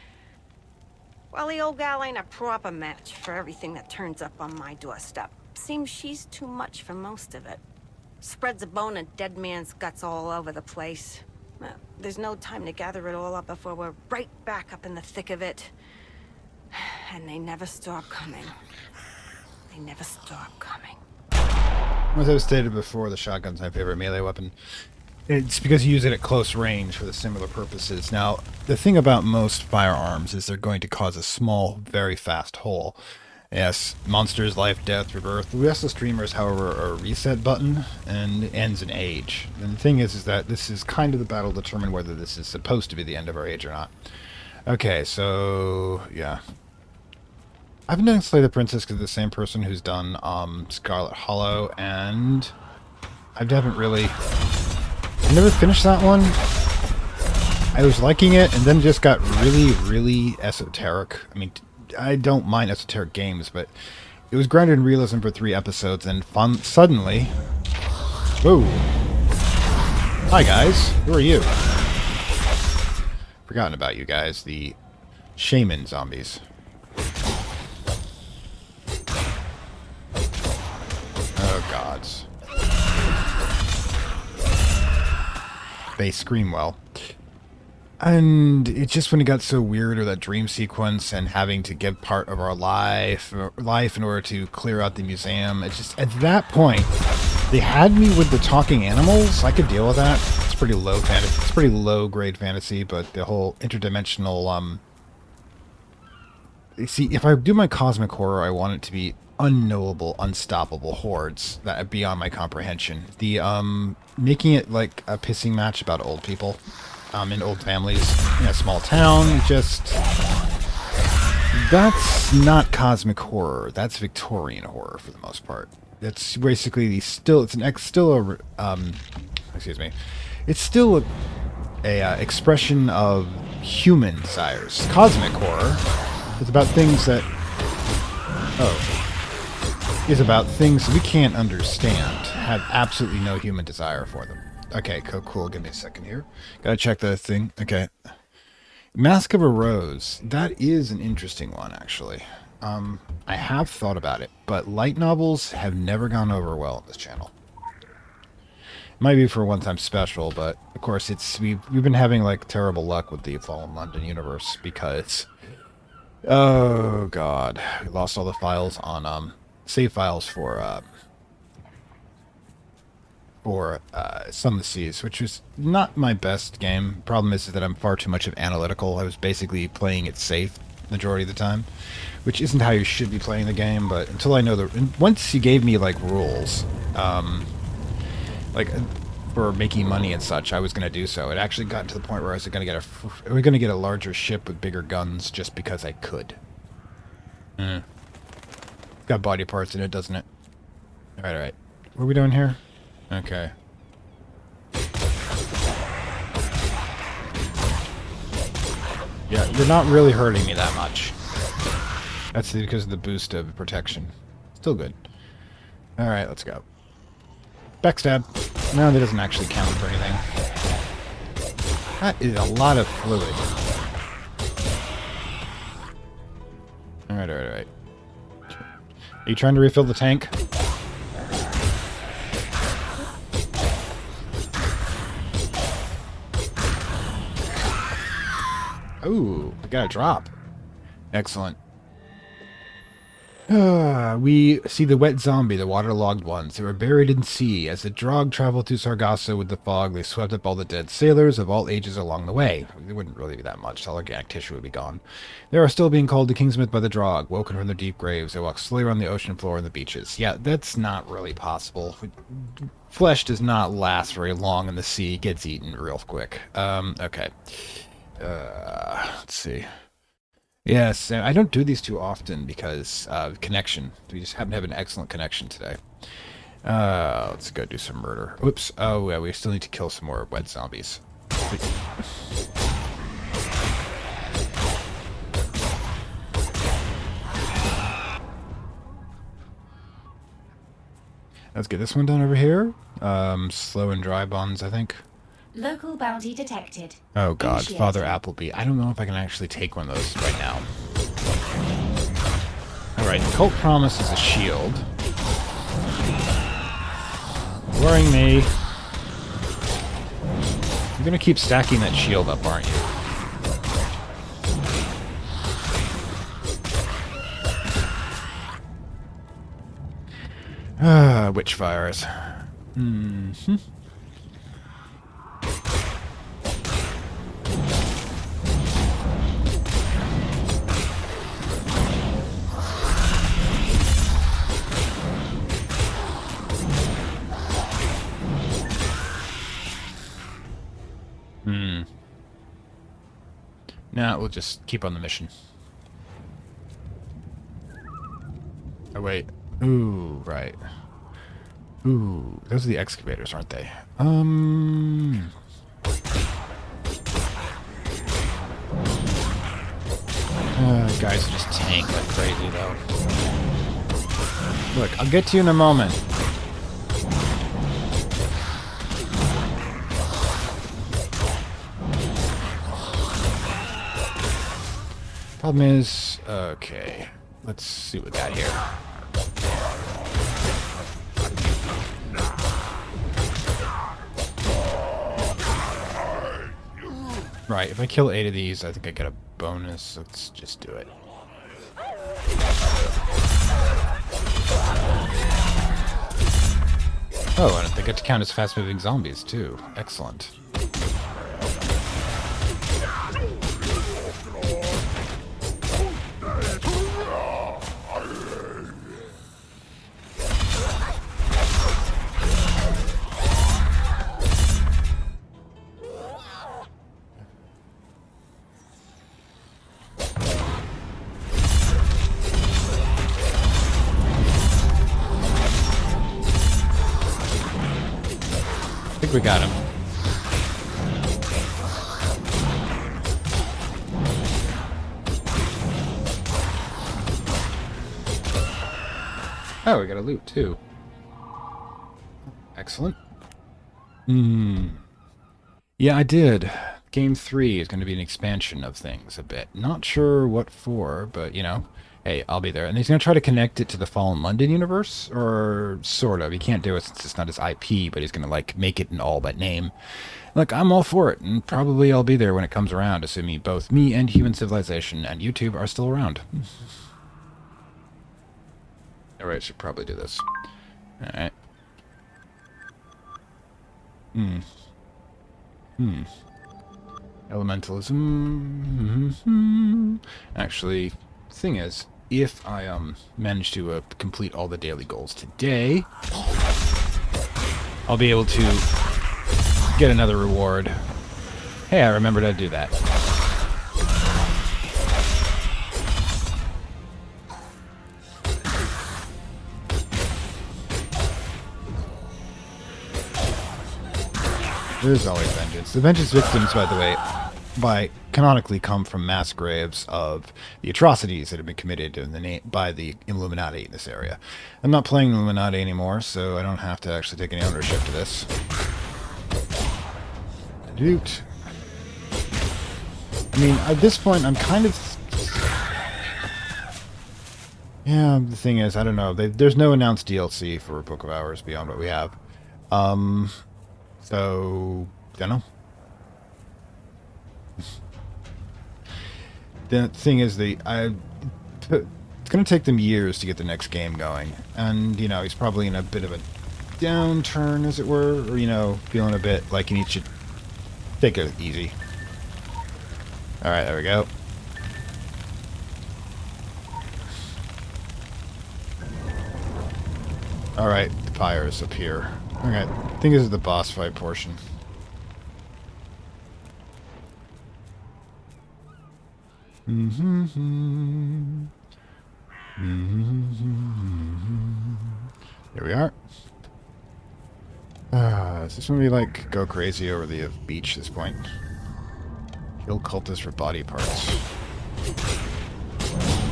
Well, the old gal ain't a proper match for everything that turns up on my doorstep. Seems she's too much for most of it. Spreads a bone of dead man's guts all over the place. Well, there's no time to gather it all up before we're right back up in the thick of it. And they never stop coming. They never stop coming. As I've stated before, the shotgun's my favorite melee weapon. It's because you use it at close range for the similar purposes. Now, the thing about most firearms is they're going to cause a small, very fast hole. Yes, monsters, life, death, rebirth. We ask the streamers, however, a reset button, and it ends in age. And the thing is that this is kind of the battle to determine whether this is supposed to be the end of our age or not. Okay, so, yeah. I've been doing Slay the Princess because the same person who's done Scarlet Hollow, and I haven't really... I never finished that one. I was liking it, and then it just got really, really esoteric. I mean, I don't mind esoteric games, but it was grounded in realism for 3 episodes, and suddenly... Whoa. Hi, guys. Who are you? Forgotten about you guys. The shaman zombies. Oh, gods. They scream well. And it's just when it got so weird, or that dream sequence, and having to give part of our life in order to clear out the museum. It's just, at that point, they had me with the talking animals. I could deal with that. It's pretty low fantasy. It's pretty low grade fantasy, but the whole interdimensional, you see, if I do my cosmic horror, I want it to be unknowable, unstoppable hordes that are beyond my comprehension. The, making it like a pissing match about old people. In old families in a small town, just... That's not cosmic horror. That's Victorian horror for the most part. It's basically it's still a expression of human desires. Cosmic horror is about things that... is about things we can't understand, have absolutely no human desire for them. Okay, cool. Give me a second here. Gotta check the thing. Okay. Mask of a Rose. That is an interesting one, actually. I have thought about it, but light novels have never gone over well on this channel. It might be for a one-time special, but of course we've been having like terrible luck with the Fallen London universe because... Oh, God. We lost all the files on save files for Some of the Seas, which was not my best game. Problem is that I'm far too much of analytical. I was basically playing it safe majority of the time, which isn't how you should be playing the game. But until I know once he gave me like rules, like for making money and such, I was going to do so. It actually got to the point where I was going to get a larger ship with bigger guns just because I could. Got body parts in it, doesn't it? All right. What are we doing here? Okay. Yeah, you're not really hurting me that much. That's because of the boost of protection. Still good. Alright, let's go. Backstab. No, that doesn't actually count for anything. That is a lot of fluid. Alright. Are you trying to refill the tank? Ooh, we got a drop. Excellent. We see the wet zombie, the waterlogged ones. They were buried in sea. As the Drog traveled through Sargasso with the fog, they swept up all the dead sailors of all ages along the way. There wouldn't really be that much. All organic tissue would be gone. They are still being called to Kingsmouth by the Drog. Woken from their deep graves, they walk slowly around the ocean floor and the beaches. Yeah, that's not really possible. Flesh does not last very long in the sea. It gets eaten real quick. Okay. Let's see. Yes, I don't do these too often because connection. We just happen to have an excellent connection today. Let's go do some murder. Oops. Oh, yeah, we still need to kill some more wet zombies. Let's get this one done over here. Slow and dry bonds, I think. Local bounty detected. Oh god, Initiated. Father Appleby. I don't know if I can actually take one of those right now. Alright, Cult Promise is a shield. Worrying me. You're gonna keep stacking that shield up, aren't you? Witchfires. Mm-hmm. Nah, we'll just keep on the mission. Oh, wait. Ooh, right. Ooh, those are the excavators, aren't they? Guys just tank like crazy, though. Look, I'll get to you in a moment. Problem is, okay, let's see what we got here. Right, if I kill 8 of these, I think I get a bonus. Let's just do it. Oh, and they get to count as fast-moving zombies, too. Excellent. I think we got him. Oh, we got a loot too. Excellent. Yeah, I did. Game 3 is going to be an expansion of things a bit. Not sure what for, but you know, hey, I'll be there. And he's going to try to connect it to the Fallen London universe, or sort of. He can't do it since it's not his IP, but he's going to like make it an all but name. Look, I'm all for it, and probably I'll be there when it comes around, assuming both me and Human Civilization and YouTube are still around. Alright, should probably do this. Alright. Elementalism. Actually, thing is, if I manage to complete all the daily goals today, I'll be able to get another reward. Hey, I remembered how to do that. There's always vengeance. The vengeance victims, by the way, canonically come from mass graves of the atrocities that have been committed by the Illuminati in this area. I'm not playing Illuminati anymore, so I don't have to actually take any ownership to this. Doot. I mean, at this point, I'm kind of... Yeah, the thing is, I don't know. There's no announced DLC for Book of Hours beyond what we have. So, don't know. The thing is, it's going to take them years to get the next game going. And, you know, he's probably in a bit of a downturn, as it were. Or, you know, feeling a bit like he needs to take it easy. Alright, there we go. Alright, the pyres up here. Okay, I think this is the boss fight portion. Here we are. Is this when we, like, go crazy over the beach at this point? Kill cultists for body parts.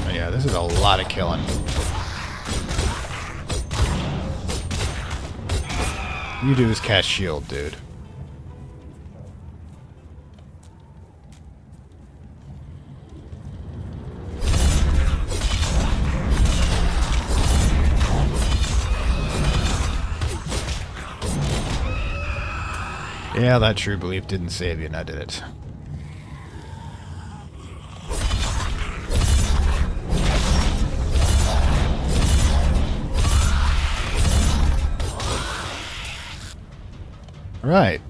Oh, yeah, this is a lot of killing. You do is cast shield, dude. Yeah, that true belief didn't save you, and I did it. Alright.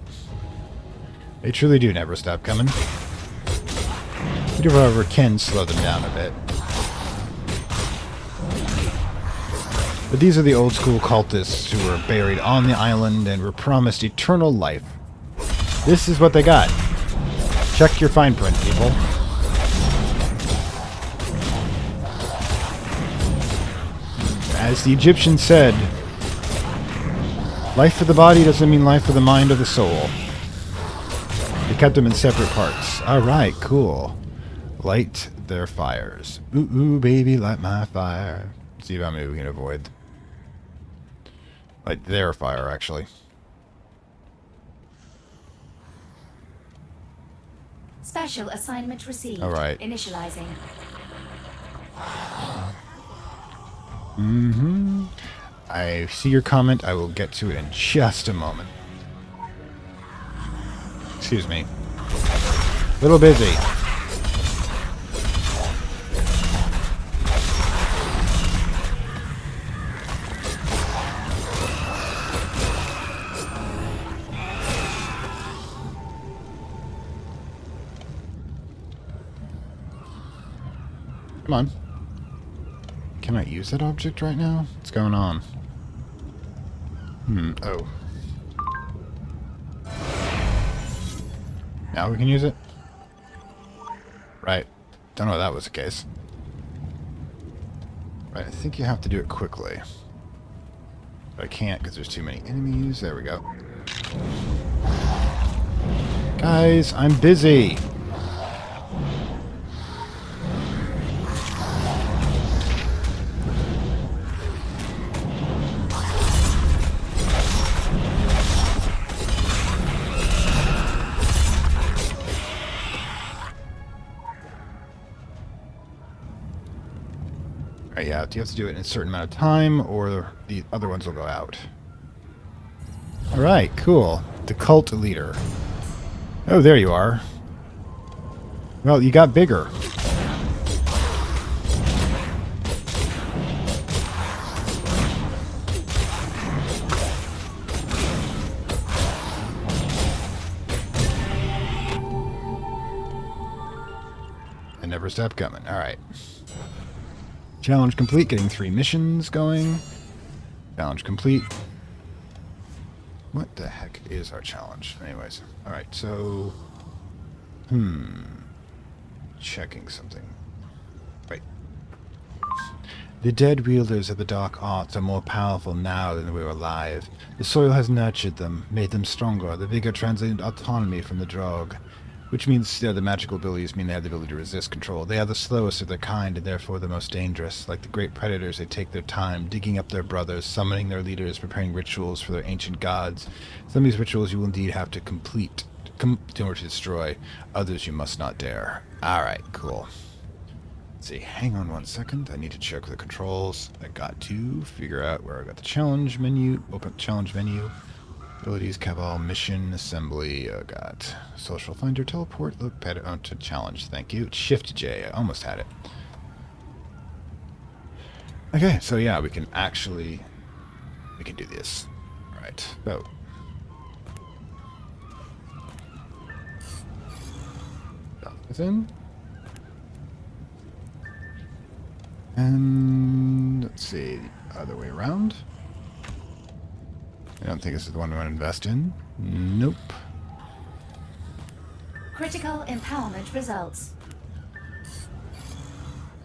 They truly do never stop coming. We do, however, can slow them down a bit. But these are the old school cultists who were buried on the island and were promised eternal life. This is what they got. Check your fine print, people. As the Egyptians said, life for the body doesn't mean life for the mind or the soul. They kept them in separate parts. Alright, cool. Light their fires. Ooh, ooh, baby, light my fire. See if maybe we can avoid. Light their fire, actually. Special assignment received. Alright. Initializing. I see your comment. I will get to it in just a moment. Excuse me. A little busy. Come on. Can I use that object right now? What's going on? Oh. Now we can use it? Right. Don't know if that was the case. Right, I think you have to do it quickly. But I can't because there's too many enemies. There we go. Guys, I'm busy! Yeah, you have to do it in a certain amount of time, or the other ones will go out. Alright, cool. The cult leader. Oh, there you are. Well, you got bigger. overstep coming. Alright. Challenge complete. Getting 3 missions going. Challenge complete. What the heck is our challenge? Anyways. Alright, so... Checking something. Right. The dead wielders of the dark arts are more powerful now than we were alive. The soil has nurtured them, made them stronger. The vigor translated autonomy from the drog. Which means the magical abilities mean they have the ability to resist control. They are the slowest of their kind and therefore the most dangerous. Like the great predators, they take their time, digging up their brothers, summoning their leaders, preparing rituals for their ancient gods. Some of these rituals you will indeed have to complete in order to destroy. Others you must not dare. Alright, cool. Let's see, hang on 1 second. I need to check the controls. I got to figure out where I got the challenge menu. Open challenge menu. Abilities, Cabal, Mission, Assembly, got Social Finder, Teleport, Look, Pet, to Challenge, thank you. Shift J, I almost had it. Okay, so yeah, we can do this. Alright, so. This in. And let's see, the other way around. I don't think this is the one we want to invest in. Nope. Critical empowerment results.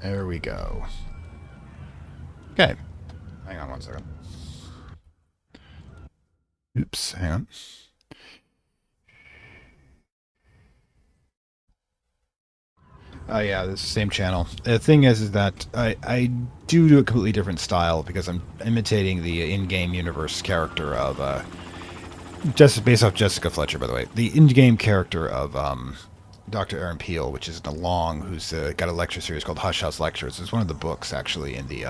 There we go. Okay. Hang on 1 second. Oops, hang on. Oh yeah, this is the same channel. The thing is that I do a completely different style because I'm imitating the in-game universe character of just based off Jessica Fletcher, by the way. The in-game character of Dr. Aaron Peel, which is Long, who's got a lecture series called Hush House Lectures. It's one of the books actually in the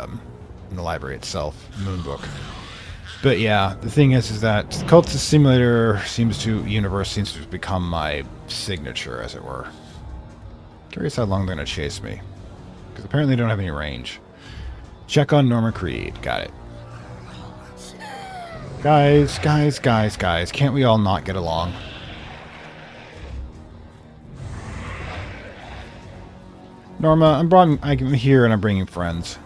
library itself, Moon Book. But yeah, the thing is that Cultist Simulator universe seems to become my signature, as it were. Curious how long they're going to chase me. Because apparently they don't have any range. Check on Norma Creed. Got it. Guys. Can't we all not get along? Norma, I'm here and I'm bringing friends.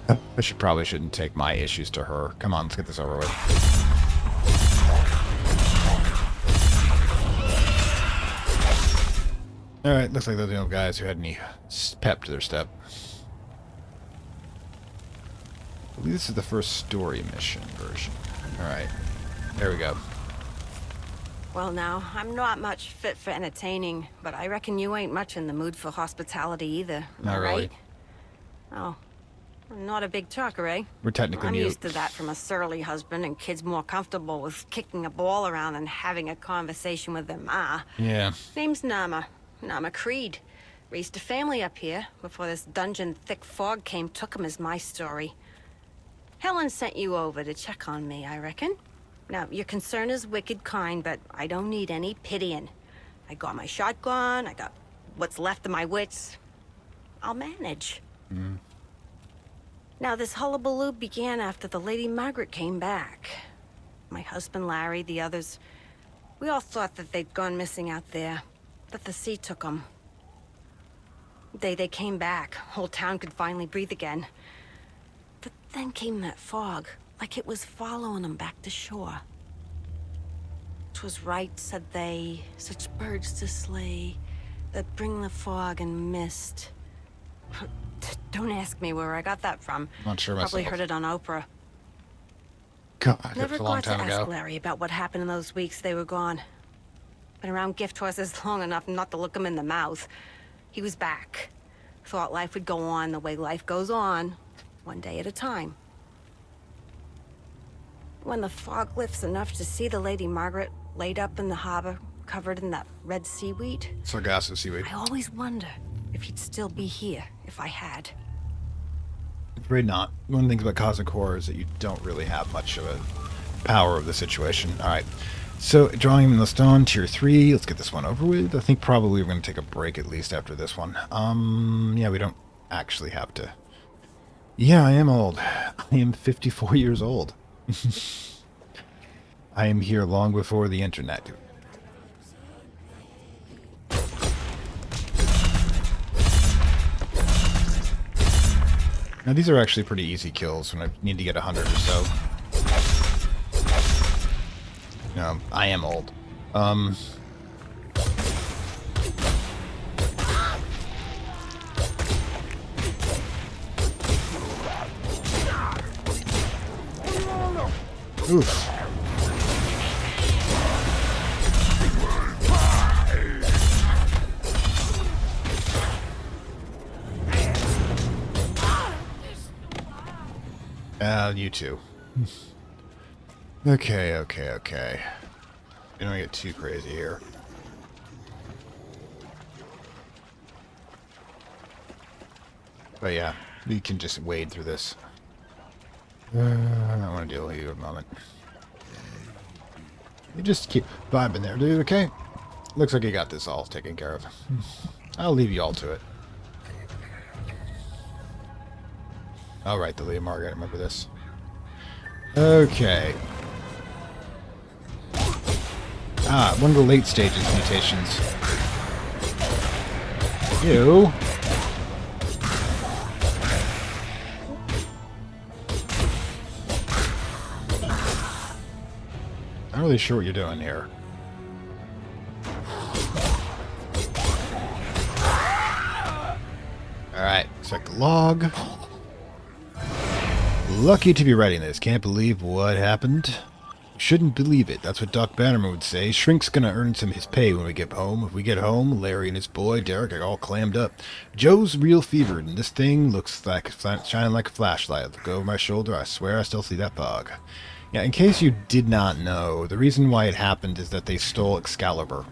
I probably shouldn't take my issues to her. Come on, let's get this over with. Alright, looks like those are the guys who had any pep to their step. I believe this is the first story mission version. Alright, there we go. Well now, I'm not much fit for entertaining, but I reckon you ain't much in the mood for hospitality either. Not really. Right? Oh, not a big talker, eh? We're technically I'm new. used to that from a surly husband, and kids more comfortable with kicking a ball around and having a conversation with their ma. Yeah. Name's Nama. Nama Creed. Raised a family up here before this dungeon thick fog took him is my story. Helen sent you over to check on me, I reckon. Now, your concern is wicked kind, but I don't need any pitying. I got my shotgun, I got what's left of my wits. I'll manage. Now, this hullabaloo began after the Lady Margaret came back. My husband Larry, the others, we all thought that they'd gone missing out there. But the sea took them. They came back. Whole town could finally breathe again. But then came that fog, like it was following them back to shore. 'Twas right, said they, such birds to slay, that bring the fog and mist. Don't ask me where I got that from. Not sure Probably myself. heard it on Oprah. God, that Never was a long got to time ask ago. Larry about what happened in those weeks they were gone. Been around gift horses long enough not to look him in the mouth. He was back. Thought life would go on the way life goes on, one day at a time. When the fog lifts enough to see the Lady Margaret laid up in the harbor, covered in that red seaweed, Sargasso seaweed. I always wonder if he'd still be here if I had. Afraid not. One of the things about Cosmic Horror is that you don't really have much of a power of the situation. Alright. So, drawing him in the stone, tier 3. Let's get this one over with. I think probably we're going to take a break at least after this one. Yeah, we don't actually have to. Yeah, I am old. I am 54 years old. I am here long before the internet. Now these are actually pretty easy kills when I need to get 100 or so. No, I am old. Oof. You too. Okay. We don't get too crazy here. But yeah, we can just wade through this. I don't want to deal with you at the moment. You just keep vibing there, dude, okay? Looks like you got this all taken care of. I'll leave you all to it. Alright, the Leah Margaret, remember this. Okay. Ah, one of the late stages mutations. Ew. I'm not really sure what you're doing here. Alright, looks like the log. Lucky to be writing this. Can't believe what happened. Shouldn't believe it. That's what Doc Bannerman would say. Shrink's gonna earn some his pay when we get home. If we get home, Larry and his boy, Derek, are all clammed up. Joe's real fevered, and this thing looks like shining like a flashlight. Look over my shoulder. I swear I still see that fog. Yeah, in case you did not know, the reason why it happened is that they stole Excalibur.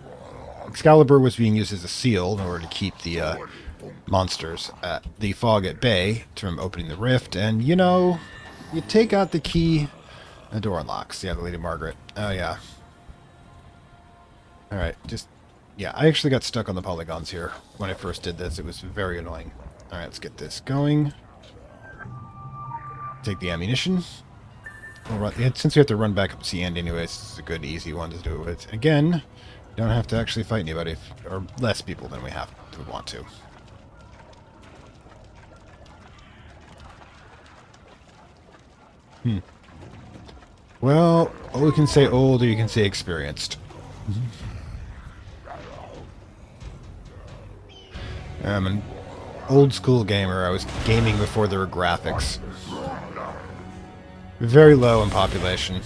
Excalibur was being used as a seal in order to keep the monsters at the fog at bay from opening the rift, and you know, you take out the key, the door unlocks. Yeah, the Lady Margaret. Oh yeah. Alright, just, yeah, I actually got stuck on the polygons here when I first did this. It was very annoying. Alright, let's get this going. Take the ammunition. Since we have to run back up to the end anyways, this is a good, easy one to do it with. Again, you don't have to actually fight anybody, or less people than we want to. Well, you can say old or you can say experienced. I'm an old school gamer. I was gaming before there were graphics. Very low in population.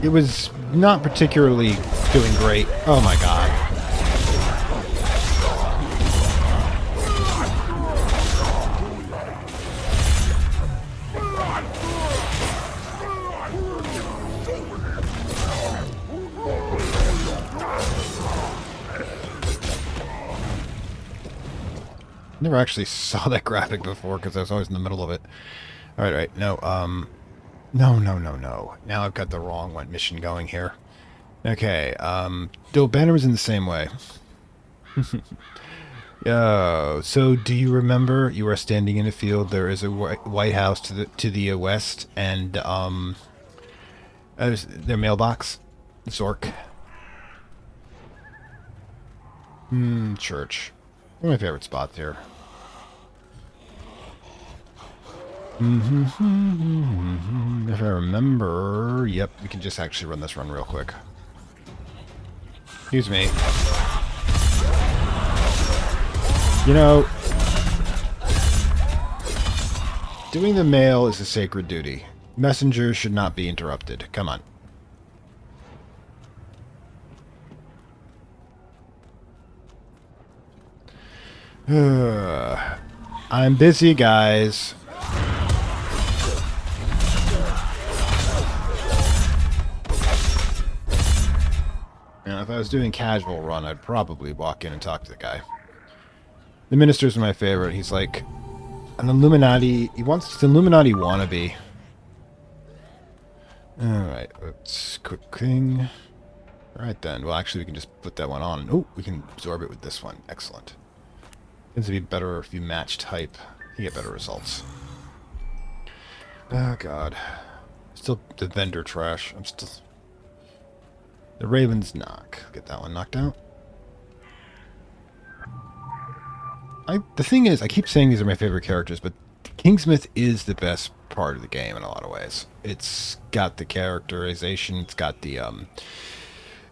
It was not particularly doing great. Oh my god. Never actually saw that graphic before because I was always in the middle of it. Alright, no, no. Now I've got the wrong one mission going here. Okay, Bill Banner was in the same way. So do you remember you are standing in a field, there is a White House to the west, and, their mailbox? Zork. Church. One of my favorite spots here. If I remember... Yep, we can just actually run this run real quick. Excuse me. You know... Doing the mail is a sacred duty. Messengers should not be interrupted. Come on. I'm busy, guys. Now, if I was doing casual run, I'd probably walk in and talk to the guy. The minister's my favorite. He's like an Illuminati. He wants to Illuminati wannabe. Alright, let's quick thing. Alright then. Well, actually, we can just put that one on. Oh, we can absorb it with this one. Excellent. Tends to be better if you match type. You get better results. Oh, God. Still the vendor trash. I'm still... The Raven's Knock. Get that one knocked out. the thing is, I keep saying these are my favorite characters, but Kingsmouth is the best part of the game in a lot of ways. It's got the characterization, it's got the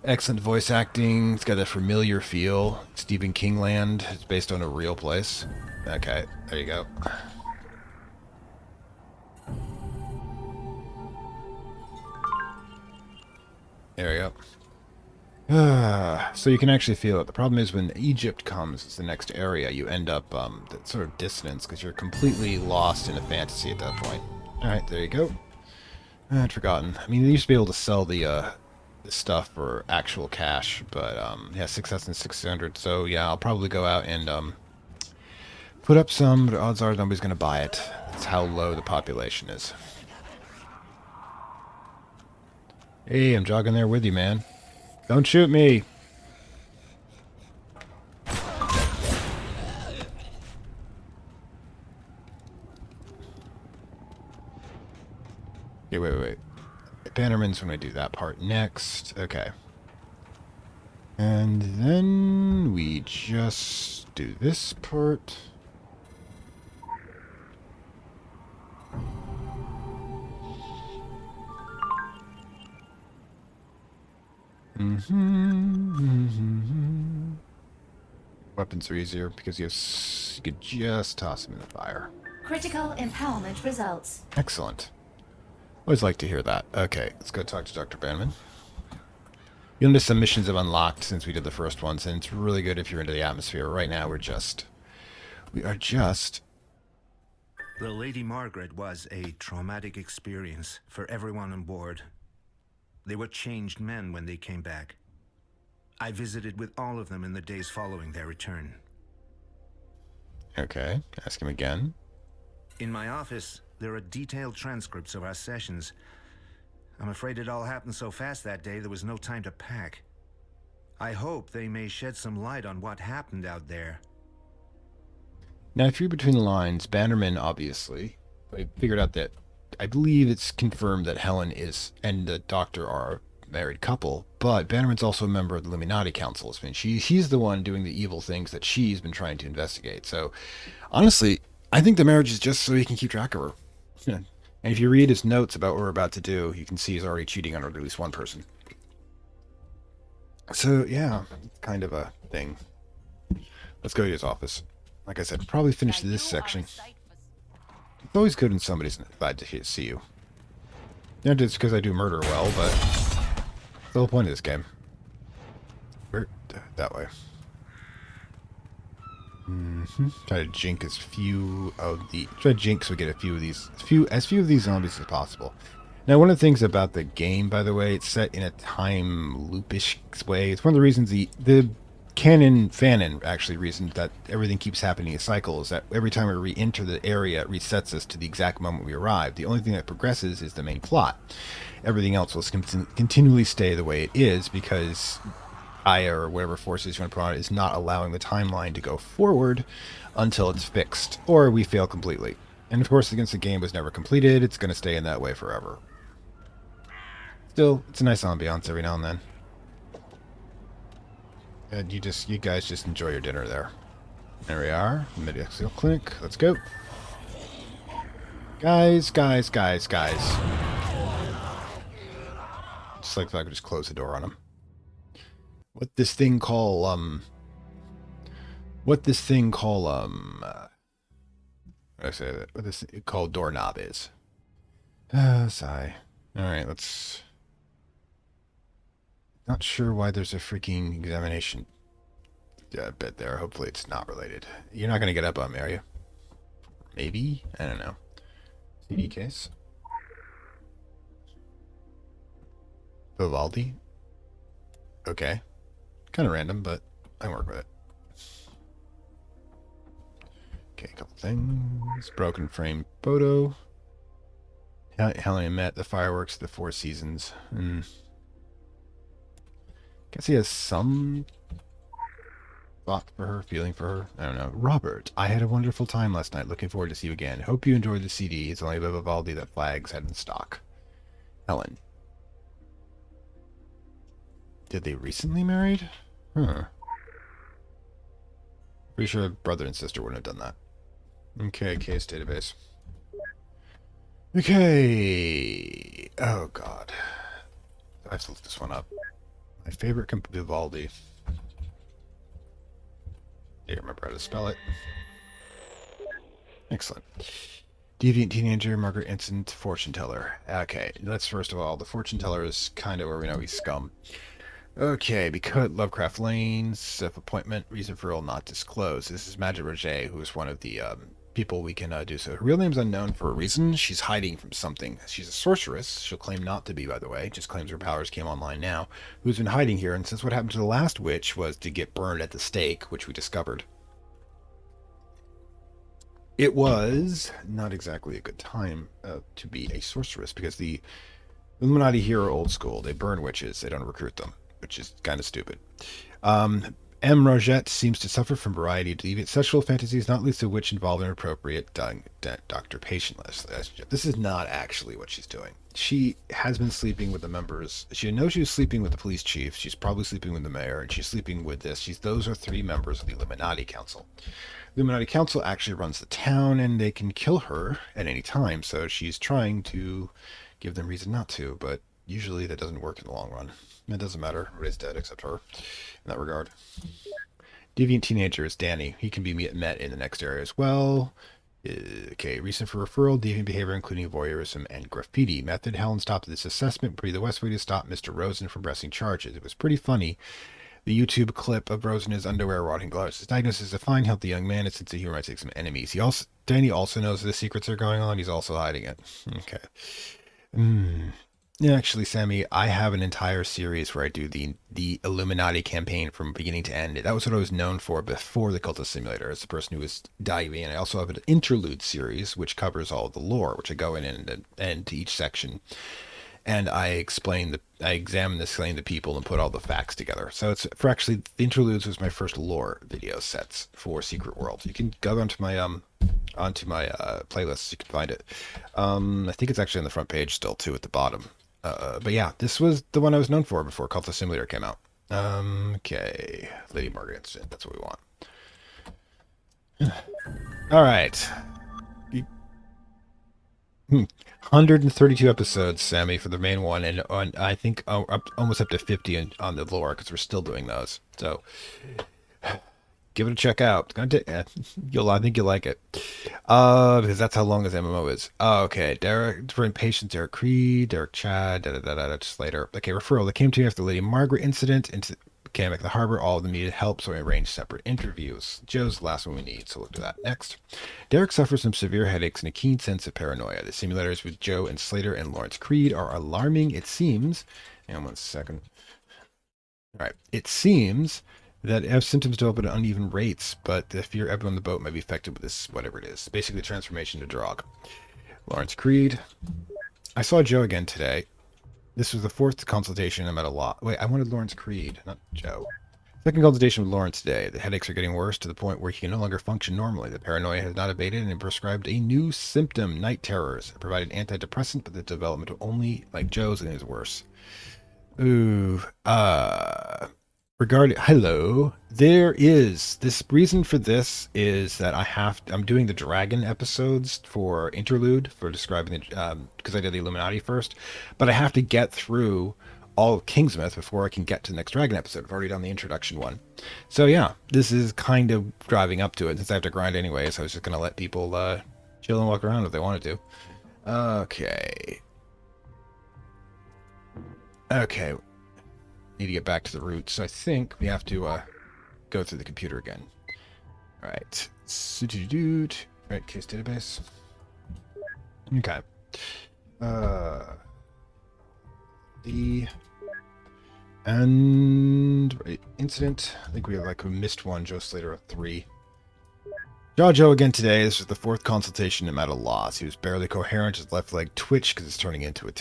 excellent voice acting, it's got a familiar feel. Stephen King land. It's based on a real place. Okay, there you go. There we go. So you can actually feel it. The problem is when Egypt comes as the next area, you end up that sort of dissonance because you're completely lost in a fantasy at that point. Alright, there you go. I'd forgotten. I mean, they used to be able to sell the stuff for actual cash, but yeah, 6,600. So yeah, I'll probably go out and put up some, but odds are nobody's going to buy it. That's how low the population is. Hey, I'm jogging there with you, man. Don't shoot me. Okay, wait. Bannerman's when I do that part next. Okay. And then we just do this part. Weapons are easier because you could just toss them in the fire. Critical empowerment results. Excellent. Always like to hear that. Okay, let's go talk to Dr. Bannerman. You'll notice some missions have unlocked since we did the first ones, and it's really good if you're into the atmosphere. Right now, we are just... The Lady Margaret was a traumatic experience for everyone on board. They were changed men when they came back. I visited with all of them in the days following their return. Okay, ask him again. In my office, there are detailed transcripts of our sessions. I'm afraid it all happened so fast that day there was no time to pack. I hope they may shed some light on what happened out there. Now, if you're between the lines, Bannerman, obviously, I figured out that I believe it's confirmed that Helen and the Doctor are a married couple, but Bannerman's also a member of the Illuminati Council. I mean, he's the one doing the evil things that she's been trying to investigate. So, honestly, I think the marriage is just so he can keep track of her. And if you read his notes about what we're about to do, you can see he's already cheating on at least one person. So, yeah, it's kind of a thing. Let's go to his office. Like I said, probably finish this section. It's always good when somebody's glad to see you. Not just because I do murder well, but that's the whole point of this game. That way. Try to jinx as few of the... Try to jinx so we get as few of these zombies as possible. Now, one of the things about the game, by the way, it's set in a time loopish way. It's one of the reasons the fanon actually reasons that everything keeps happening in cycles, that every time we re-enter the area, it resets us to the exact moment we arrive. The only thing that progresses is the main plot. Everything else will continually stay the way it is because Gaia, or whatever forces you want to put on it, is not allowing the timeline to go forward until it's fixed, or we fail completely. And of course, against the game was never completed, it's going to stay in that way forever. Still, it's a nice ambiance every now and then. And you guys just enjoy your dinner there. There we are, medical clinic. Let's go, guys. Just like if I could just close the door on them. What this thing call what this thing called doorknob is. Sigh. All right, let's. Not sure why there's a freaking examination bit there. Hopefully it's not related. You're not going to get up on me, are you? Maybe? I don't know. CD case. Vivaldi. Okay. Kind of random, but I can work with it. Okay, a couple things. Broken frame photo. Helen met the fireworks, the Four Seasons. Guess he has some thought for her, feeling for her. I don't know. Robert, I had a wonderful time last night. Looking forward to see you again. Hope you enjoyed the CD. It's only a Vivaldi that Flags had in stock. Helen. Did they recently married? Huh. Pretty sure brother and sister wouldn't have done that. Okay, case database. Okay. Oh, God. I have to look this one up. My favorite Vivaldi. I remember how to spell it. Excellent. Deviant teenager, Margaret Instant, fortune teller. Okay, let's first of all, the fortune teller is kind of where we know he's scum. Okay, because Lovecraft Lane, self appointment, reason for all not disclosed. This is Magic Roger, who is one of the people we can do so. Her real name's unknown for a reason. She's hiding from something. She's a sorceress. She'll claim not to be, by the way. Just claims her powers came online now. Who's been hiding here, and since what happened to the last witch was to get burned at the stake, which we discovered. It was not exactly a good time to be a sorceress, because the Illuminati here are old school. They burn witches. They don't recruit them, which is kind of stupid. M. Rogette seems to suffer from a variety of deviant sexual fantasies, not least of which involve inappropriate doctor-patient relationship. This is not actually what she's doing. She has been sleeping with the members. She knows she was sleeping with the police chief. She's probably sleeping with the mayor, and she's sleeping with this. Those are 3 members of the Illuminati Council. The Illuminati Council actually runs the town, and they can kill her at any time, so she's trying to give them reason not to, but usually that doesn't work in the long run. It doesn't matter. Everybody's dead except her in that regard. Deviant teenager is Danny. He can be met in the next area as well. Okay, reason for referral, deviant behavior including voyeurism and graffiti. Method, Helen stopped this assessment would be the best way to stop Mr. Rosen from pressing charges. It was pretty funny. The YouTube clip of Rosen in his underwear, rotting gloves. His diagnosis is a fine, healthy young man. It's since he might take some enemies. Danny also knows the secrets are going on. He's also hiding it. Okay. Yeah, actually, Sammy, I have an entire series where I do the Illuminati campaign from beginning to end. That was what I was known for before the Cultist Simulator, as the person who was diving in. I also have an interlude series, which covers all of the lore, which I go in and to each section. And I examine the people and put all the facts together. So it's for actually the interludes was my first lore video sets for Secret World. You can go onto my playlist. You can find it. I think it's actually on the front page still too at the bottom. But yeah, this was the one I was known for before Cultist Simulator came out. Okay, Lady Margaret Incident. That's what we want. All right. 132 episodes, Sammy, for the main one, and I think almost up to 50 on the lore, because we're still doing those. So give it a check out. I think you'll like it, because that's how long this MMO is. Okay, Derek for Impatience, Derek Creed, Derek Chad, just later. Okay, referral. They came to me after the Lady Margaret incident into came back to the harbor. All of them needed help, so we arranged separate interviews. Joe's the last one we need, so we'll do that next. Derek suffers from severe headaches and a keen sense of paranoia. The simulators with Joe and Slater and Lawrence Creed are alarming, it seems. Hang on 1 second. All right. It seems that have symptoms develop at uneven rates, but the fear everyone on the boat might be affected with this, whatever it is. Basically, the transformation to drug. Lawrence Creed. I saw Joe again today. This was the 4th consultation. I'm at a lot. Wait, I wanted Lawrence Creed, not Joe. Second consultation with Lawrence today. The headaches are getting worse to the point where he can no longer function normally. The paranoia has not abated and prescribed a new symptom, night terrors. It provided antidepressant, but the development only, like Joe's, and is worse. Ooh. Hello. There is this reason for this is that I'm doing the dragon episodes for interlude for describing the because I did the Illuminati first, but I have to get through all of Kingsmouth before I can get to the next dragon episode. I've already done the introduction one. So yeah, this is kind of driving up to it. Since I have to grind anyways, I was just gonna let people chill and walk around if they wanted to. Okay. Need to get back to the roots. So I think we have to go through the computer again. All right. Dude. Right, case database. Okay. Incident. I think we missed one. Joe Slater 3. Joe again today. This is the 4th consultation. I'm at a loss. He was barely coherent. His left leg twitched because it's turning into a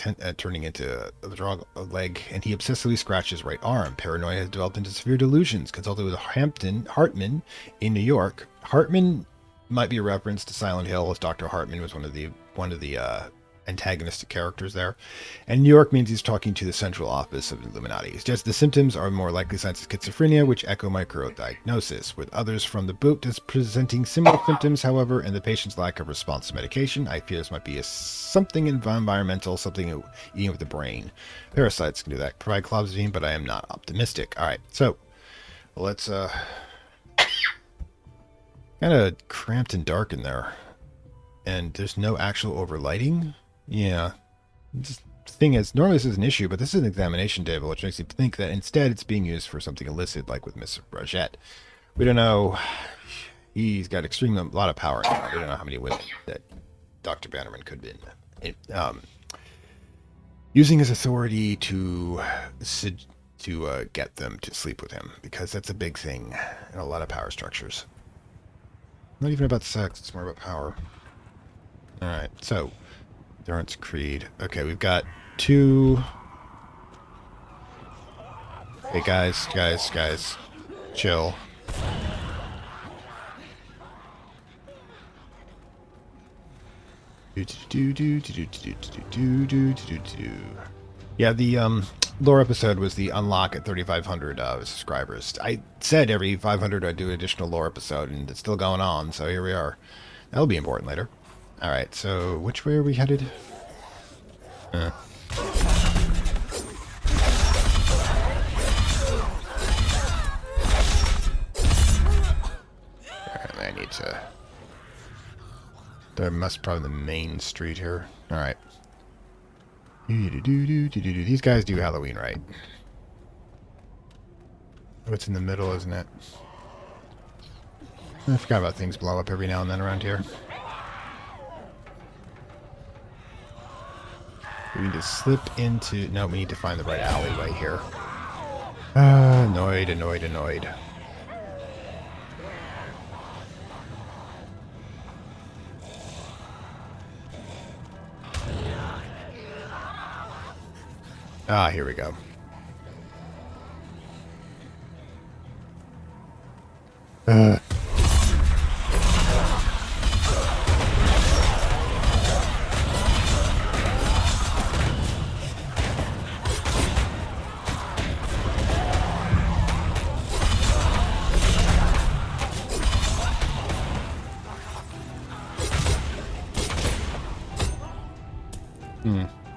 leg, and he obsessively scratched his right arm. Paranoia has developed into severe delusions. Consulted with Hartman in New York. Hartman might be a reference to Silent Hill, as Dr. Hartman was one of the antagonistic characters there. And New York means he's talking to the central office of Illuminati. It's just the symptoms are more likely signs of schizophrenia, which echo my current diagnosis, with others from the boot as presenting similar symptoms, however, and the patient's lack of response to medication. I fear this might be something environmental, something eating with the brain. Parasites can do that. Provide clozapine, but I am not optimistic. All right, so let's kind of cramped and dark in there, and there's no actual overlighting. Yeah, the thing is, normally this is an issue, but this is an examination table, which makes you think that instead it's being used for something illicit, like with Mr. Bragette. We don't know. He's got a lot of power now. We don't know how many women that Dr. Bannerman could have been using his authority to get them to sleep with him, because that's a big thing in a lot of power structures. Not even about sex, it's more about power. Alright, so Endurance Creed. Okay, we've got 2. Hey guys, chill. Yeah, the lore episode was the unlock at 3,500 subscribers. I said every 500 I'd do an additional lore episode, and it's still going on, so here we are. That'll be important later. Alright, so which way are we headed? I need to... There must probably the main street here. Alright. These guys do Halloween right. Oh, it's in the middle, isn't it? I forgot about things blow up every now and then around here. We need to slip into... No, we need to find the right alleyway here. Annoyed. Ah, here we go.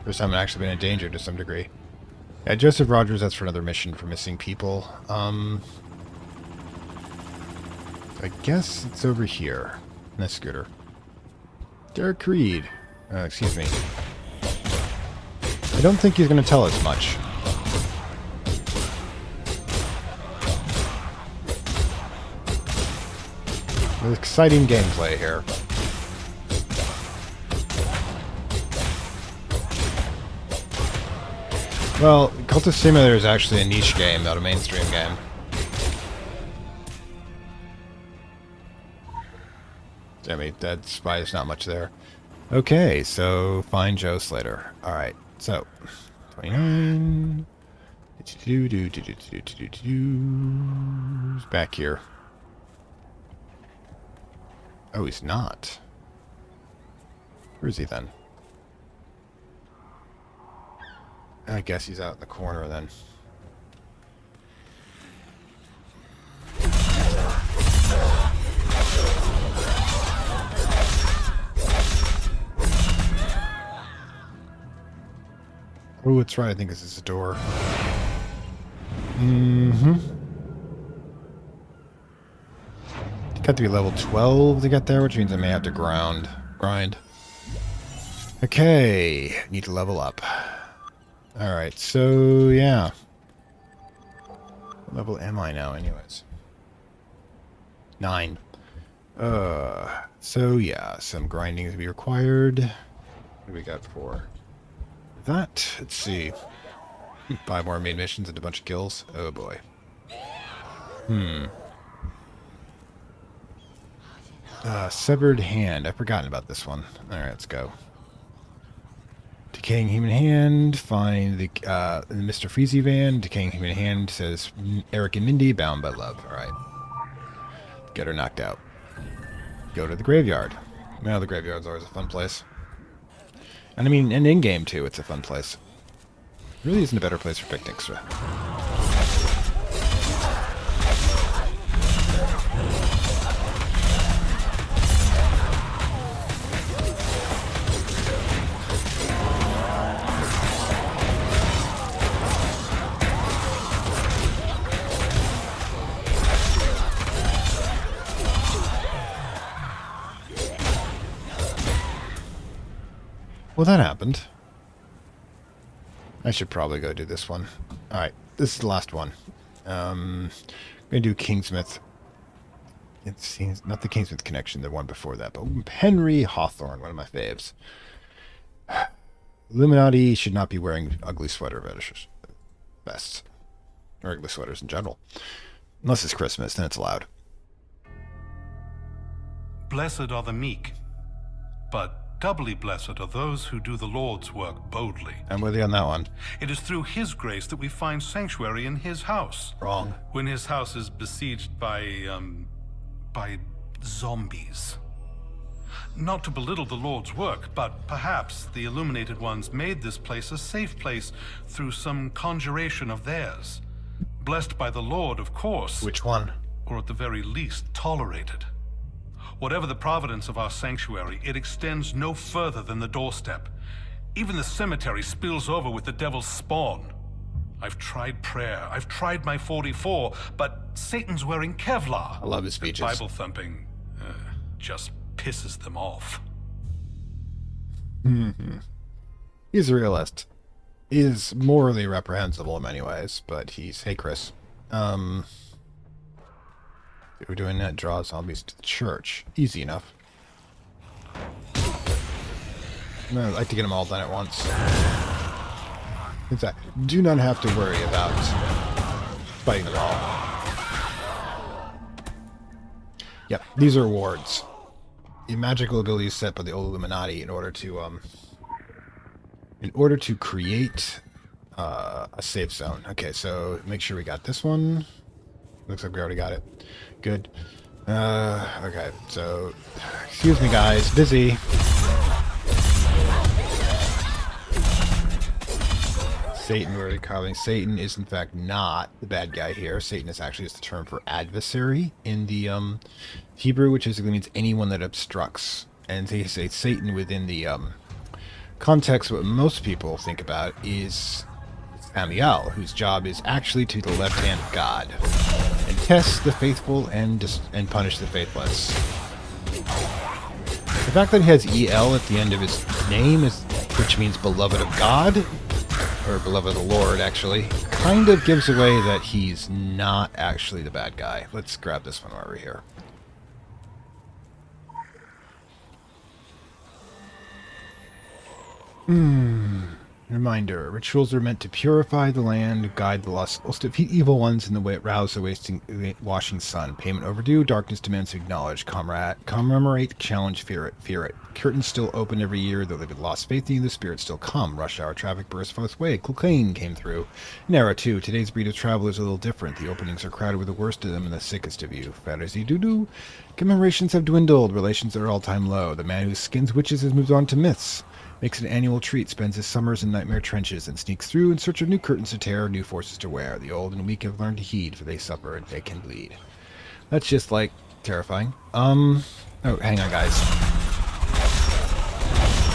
First time I've actually been in danger to some degree. Yeah, Joseph Rogers, that's for another mission for missing people. I guess it's over here. In this scooter. Derek Creed. Excuse me. I don't think he's going to tell us much. Exciting gameplay here. Well, Cultist Simulator is actually a niche game, not a mainstream game. I mean, that's why there's not much there. Okay, so find Joe Slater. Alright, so 29. He's back here. Oh, he's not. Where is he then? I guess he's out in the corner then. Oh, it's right. I think this is a door. Mm-hmm. Got to be level 12 to get there, which means I may have to grind. Okay, need to level up. Alright, so yeah. What level am I now anyways? 9. So yeah, some grinding to be required. What do we got for that? Let's see. 5 more main missions and a bunch of kills. Oh boy. Severed hand. I've forgotten about this one. Alright, let's go. Decaying human hand. Find the Mr. Freezy van. Decaying human hand says Eric and Mindy bound by love. Alright. Get her knocked out. Go to the graveyard. Well, the graveyard's always a fun place. And I mean, and in-game, too, it's a fun place. Really isn't a better place for picnics. Well, that happened. I should probably go do this one. Alright, this is the last one. I'm going to do Kingsmouth. It seems, not the Kingsmouth connection, the one before that, but Henry Hawthorne, one of my faves. Illuminati should not be wearing ugly sweater vests. Or ugly sweaters in general. Unless it's Christmas, then it's allowed. Blessed are the meek, but doubly blessed are those who do the Lord's work boldly. I'm with you on that one. It is through his grace that we find sanctuary in his house. Wrong. When his house is besieged by zombies. Not to belittle the Lord's work, but perhaps the illuminated ones made this place a safe place through some conjuration of theirs. Blessed by the Lord, of course. Which one? Or at the very least, tolerated. Whatever the providence of our sanctuary, it extends no further than the doorstep. Even the cemetery spills over with the devil's spawn. I've tried prayer, I've tried my 44, but Satan's wearing Kevlar. I love his speeches. Bible thumping just pisses them off. He's a realist. He's morally reprehensible in many ways, but he's... Hey, Chris. We're doing that. Draw zombies to the church. Easy enough. I'd like to get them all done at once. In fact, do not have to worry about fighting them all. Yep, these are wards. The magical abilities set by the old Illuminati in order to create a safe zone. Okay, so make sure we got this one. Looks like we already got it. Good. Okay, so... Excuse me, guys. Busy. Satan, we're calling. Satan is, in fact, not the bad guy here. Satan is actually just the term for adversary in the Hebrew, which basically means anyone that obstructs. And they say Satan within the context, what most people think about is Samiel, whose job is actually to the left hand of God. And test the faithful and punish the faithless. The fact that he has EL at the end of his name, which means beloved of God, or beloved of the Lord, actually, kind of gives away that he's not actually the bad guy. Let's grab this one while we're here. Reminder, rituals are meant to purify the land, guide the lost souls, defeat evil ones in the way it rouse the washing sun. Payment overdue, darkness demands to acknowledge, commemorate, challenge, fear it. Curtains still open every year, though they've lost faith in you, the spirits still come. Rush hour traffic burst forth way, cocaine came through. Nara too, today's breed of travel is a little different. The openings are crowded with the worst of them and the sickest of you. Fantasy doo-doo. Commemorations have dwindled, relations are all-time low. The man who skins witches has moved on to myths. Makes an annual treat, spends his summers in nightmare trenches, and sneaks through in search of new curtains to tear, new forces to wear. The old and weak have learned to heed, for they suffer and they can bleed. That's just, like, terrifying. Oh, hang on, guys.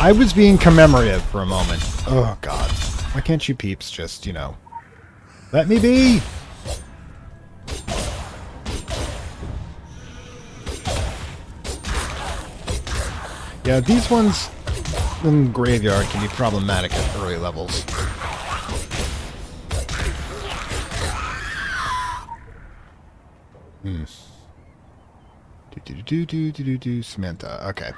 I was being commemorative for a moment. Oh, God. Why can't you peeps just, you know... Let me be! Yeah, these ones... in Graveyard can be problematic at early levels. Samantha. Okay.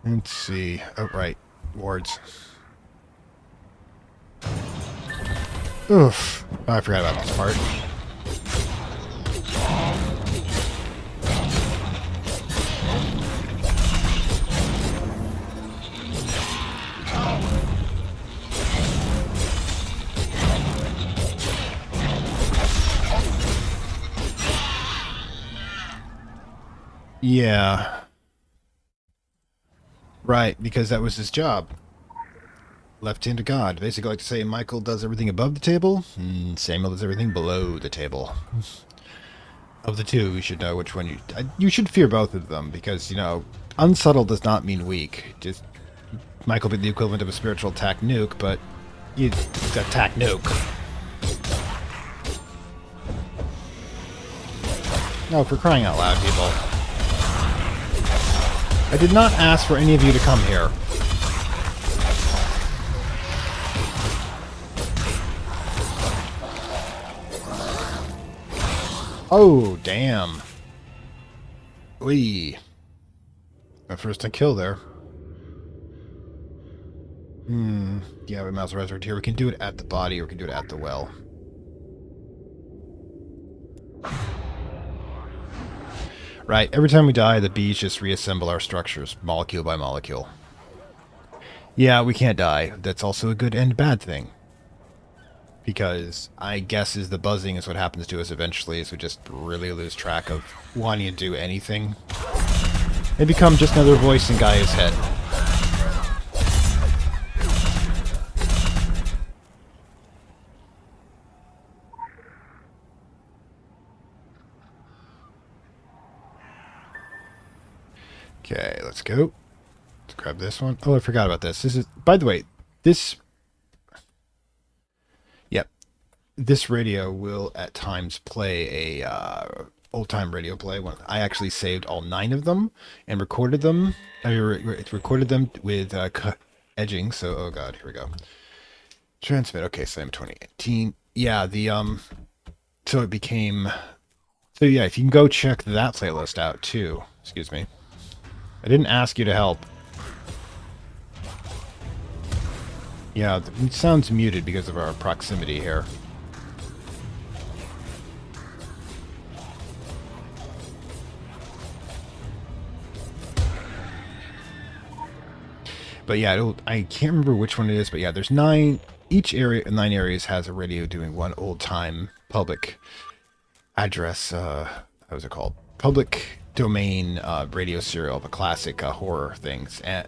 Let's see. Oh, right. Wards. Oof. Oh, I forgot about this part. Yeah. Right, because that was his job. Left hand of God. Basically, like to say Michael does everything above the table, and Samuel does everything below the table. Of the two, you should know which one you should fear both of them, because, you know, unsubtle does not mean weak. Just Michael be the equivalent of a spiritual attack nuke, but he's attack nuke. No, for crying out loud, people. I did not ask for any of you to come here. Oh, damn. Wee. My first kill there. Yeah, we mouse resurrect here. We can do it at the body, or we can do it at the well. Right, every time we die, the bees just reassemble our structures, molecule by molecule. Yeah, we can't die. That's also a good and bad thing. Because I guess the buzzing is what happens to us eventually, is we just really lose track of wanting to do anything. And become just another voice in Gaia's head. Okay, let's go. Let's grab this one. Oh, I forgot about this. This is, by the way, this... Yep. This radio will at times play a old-time radio play. I actually saved all 9 of them and recorded them. I recorded them with edging, so, oh god, here we go. Transmit, okay, same 2018. Yeah, so it became... So yeah, if you can go check that playlist out, too. Excuse me. I didn't ask you to help. Yeah, it sounds muted because of our proximity here. But yeah, I can't remember which one it is, but yeah, there's 9. Each area, 9 areas has a radio doing one old-time public address. What was it called? Public domain radio serial of a classic horror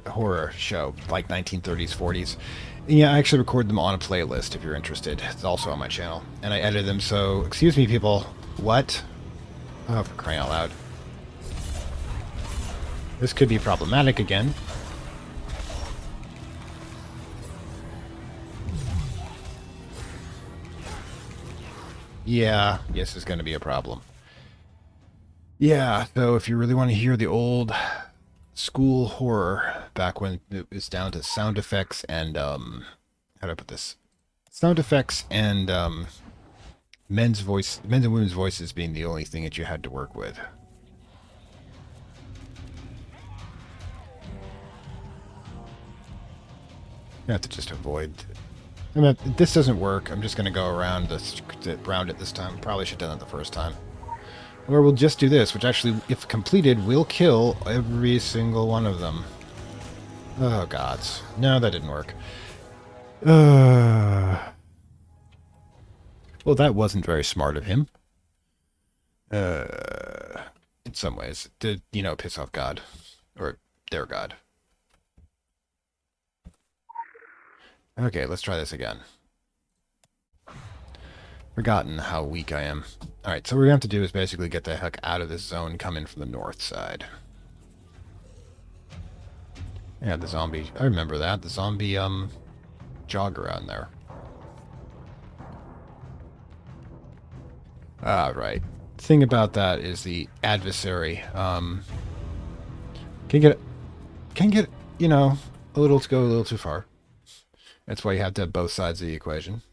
horror show, like 1930s, 40s. And yeah, I actually record them on a playlist if you're interested. It's also on my channel. And I edit them, so, excuse me, people. What? Oh, for crying out loud. This could be problematic again. Yeah, yes, it's going to be a problem. Yeah, so if you really want to hear the old school horror, back when it was down to sound effects and, how do I put this? Sound effects and, men's and women's voices being the only thing that you had to work with. You have to just avoid... I mean, this doesn't work. I'm just going to go around it this time. Probably should have done it the first time. Or we'll just do this, which actually, if completed, will kill every single one of them. Oh, gods. No, that didn't work. Well, that wasn't very smart of him. In some ways. To, you know, piss off God. Or their God. Okay, let's try this again. Forgotten how weak I am. Alright, so what we're going to have to do is basically get the heck out of this zone, come in from the north side. Yeah, the zombie... I remember that. The zombie, jog around there. Ah, right. The thing about that is the adversary, can get, you know, a little too far. That's why you have to have both sides of the equation.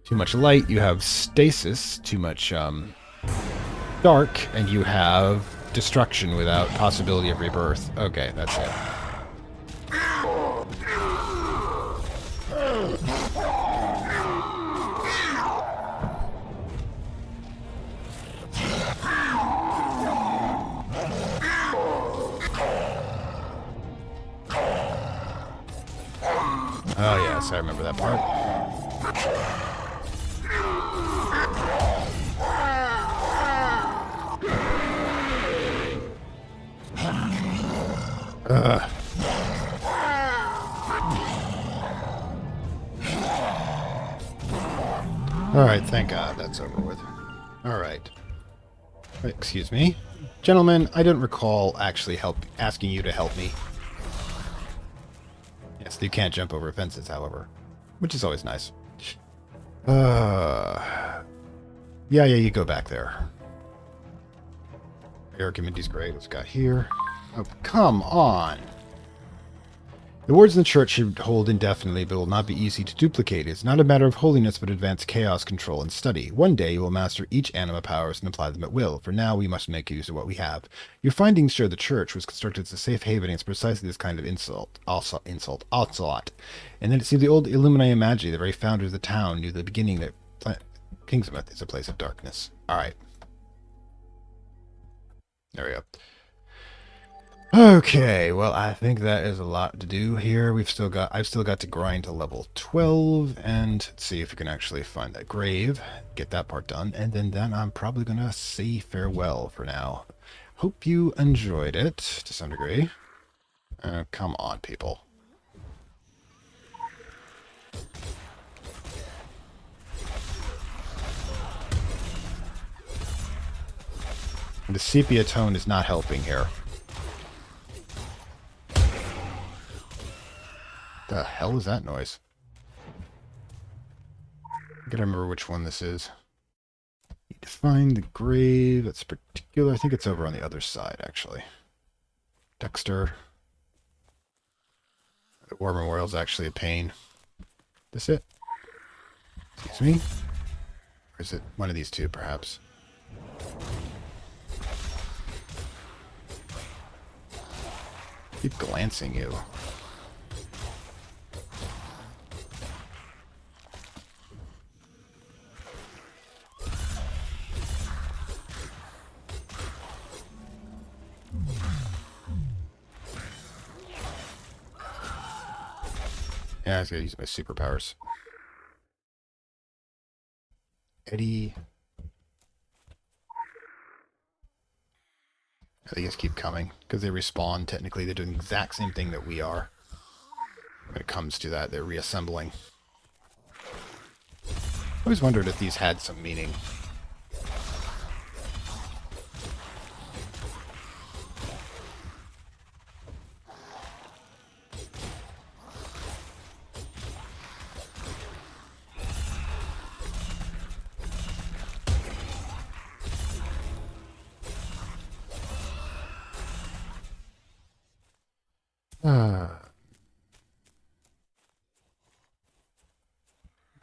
Too much light, you have stasis. Too much dark, and you have destruction without possibility of rebirth. Okay, that's it. Oh yes, I remember that part. Alright, thank God that's over with. Alright. Excuse me. Gentlemen, I don't recall actually asking you to help me. Yes, you can't jump over fences, however. Which is always nice. Yeah, you go back there. Argument is great. What's got here? Oh, come on! The wards in the church should hold indefinitely, but will not be easy to duplicate. It's not a matter of holiness, but advanced chaos control and study. One day you will master each anima powers and apply them at will. For now, we must make use of what we have. Your findings show the church was constructed as a safe haven against precisely this kind of onslaught. And then it seemed the old Illuminati Magi, the very founders of the town, knew the beginning that Kingsmouth is a place of darkness. Alright. There we go. Okay, well, I think that is a lot to do here. I've still got to grind to level 12 and see if we can actually find that grave, get that part done, and then I'm probably gonna say farewell for now. Hope you enjoyed it to some degree. Come on, people. The sepia tone is not helping here. The hell is that noise? I gotta remember which one this is. Need to find the grave. That's particular. I think it's over on the other side, actually. Dexter. The War Memorial is actually a pain. This it? Excuse me? Or is it one of these two, perhaps? Keep glancing you. Yeah, I was gonna use my superpowers. Eddie. They just keep coming because they respawn. Technically, they're doing the exact same thing that we are. When it comes to that, they're reassembling. I always wondered if these had some meaning.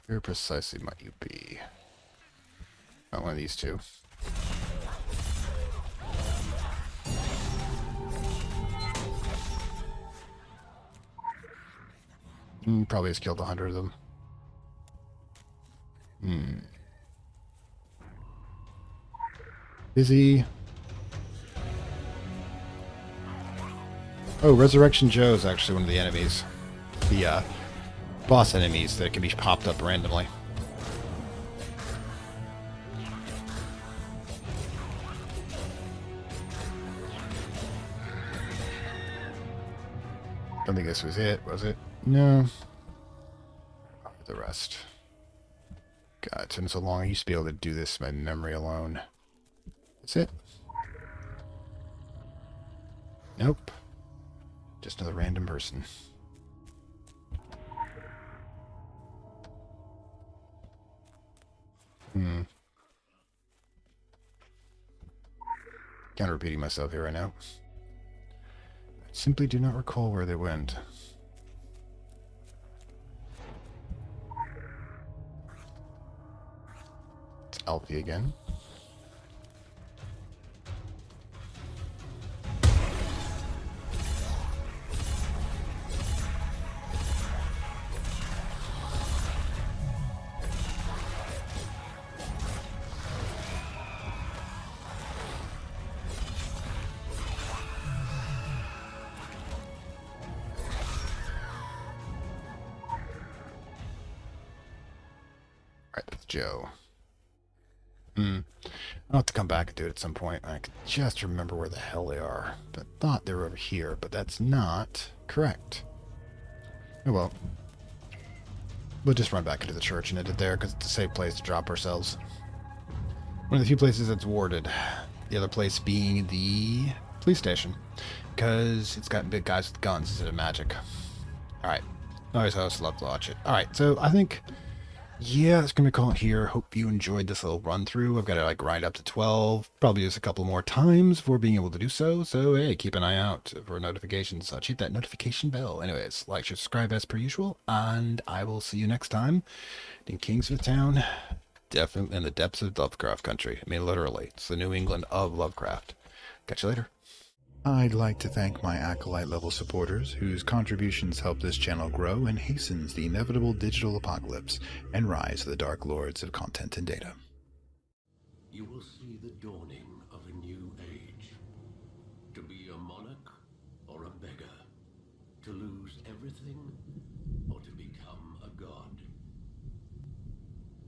Where precisely might you be? Not one of these two. Probably has killed 100 of them. Busy. Oh, Resurrection Joe is actually one of the enemies. The boss enemies that can be popped up randomly. Don't think this was it, was it? No. The rest. God, it's been so long. I used to be able to do this by memory alone. That's it? Nope. Just another random person. Kind of repeating myself here right now. I simply do not recall where they went. It's Alfie again. Joe. I'll have to come back and do it at some point. I can just remember where the hell they are. But I thought they were over here, but that's not correct. Oh well. We'll just run back into the church and end it there because it's a safe place to drop ourselves. One of the few places that's warded. The other place being the police station, because it's got big guys with guns instead of magic. Alright. Always love to watch it. Alright, so I think, yeah, that's going to call it here. Hope you enjoyed this little run through. I've got to like grind up to 12, probably just a couple more times before being able to do so. So, hey, keep an eye out for notifications and such. Hit that notification bell. Anyways, like, share, subscribe as per usual, and I will see you next time in Kingsmouth Town. Definitely in the depths of Lovecraft Country. I mean, literally. It's the New England of Lovecraft. Catch you later. I'd like to thank my Acolyte level supporters, whose contributions help this channel grow and hastens the inevitable digital apocalypse and rise of the Dark Lords of content and data. You will see the dawning of a new age. To be a monarch or a beggar. To lose everything or to become a god.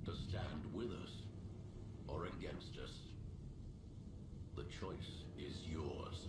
To stand with us or against us. The choice is yours.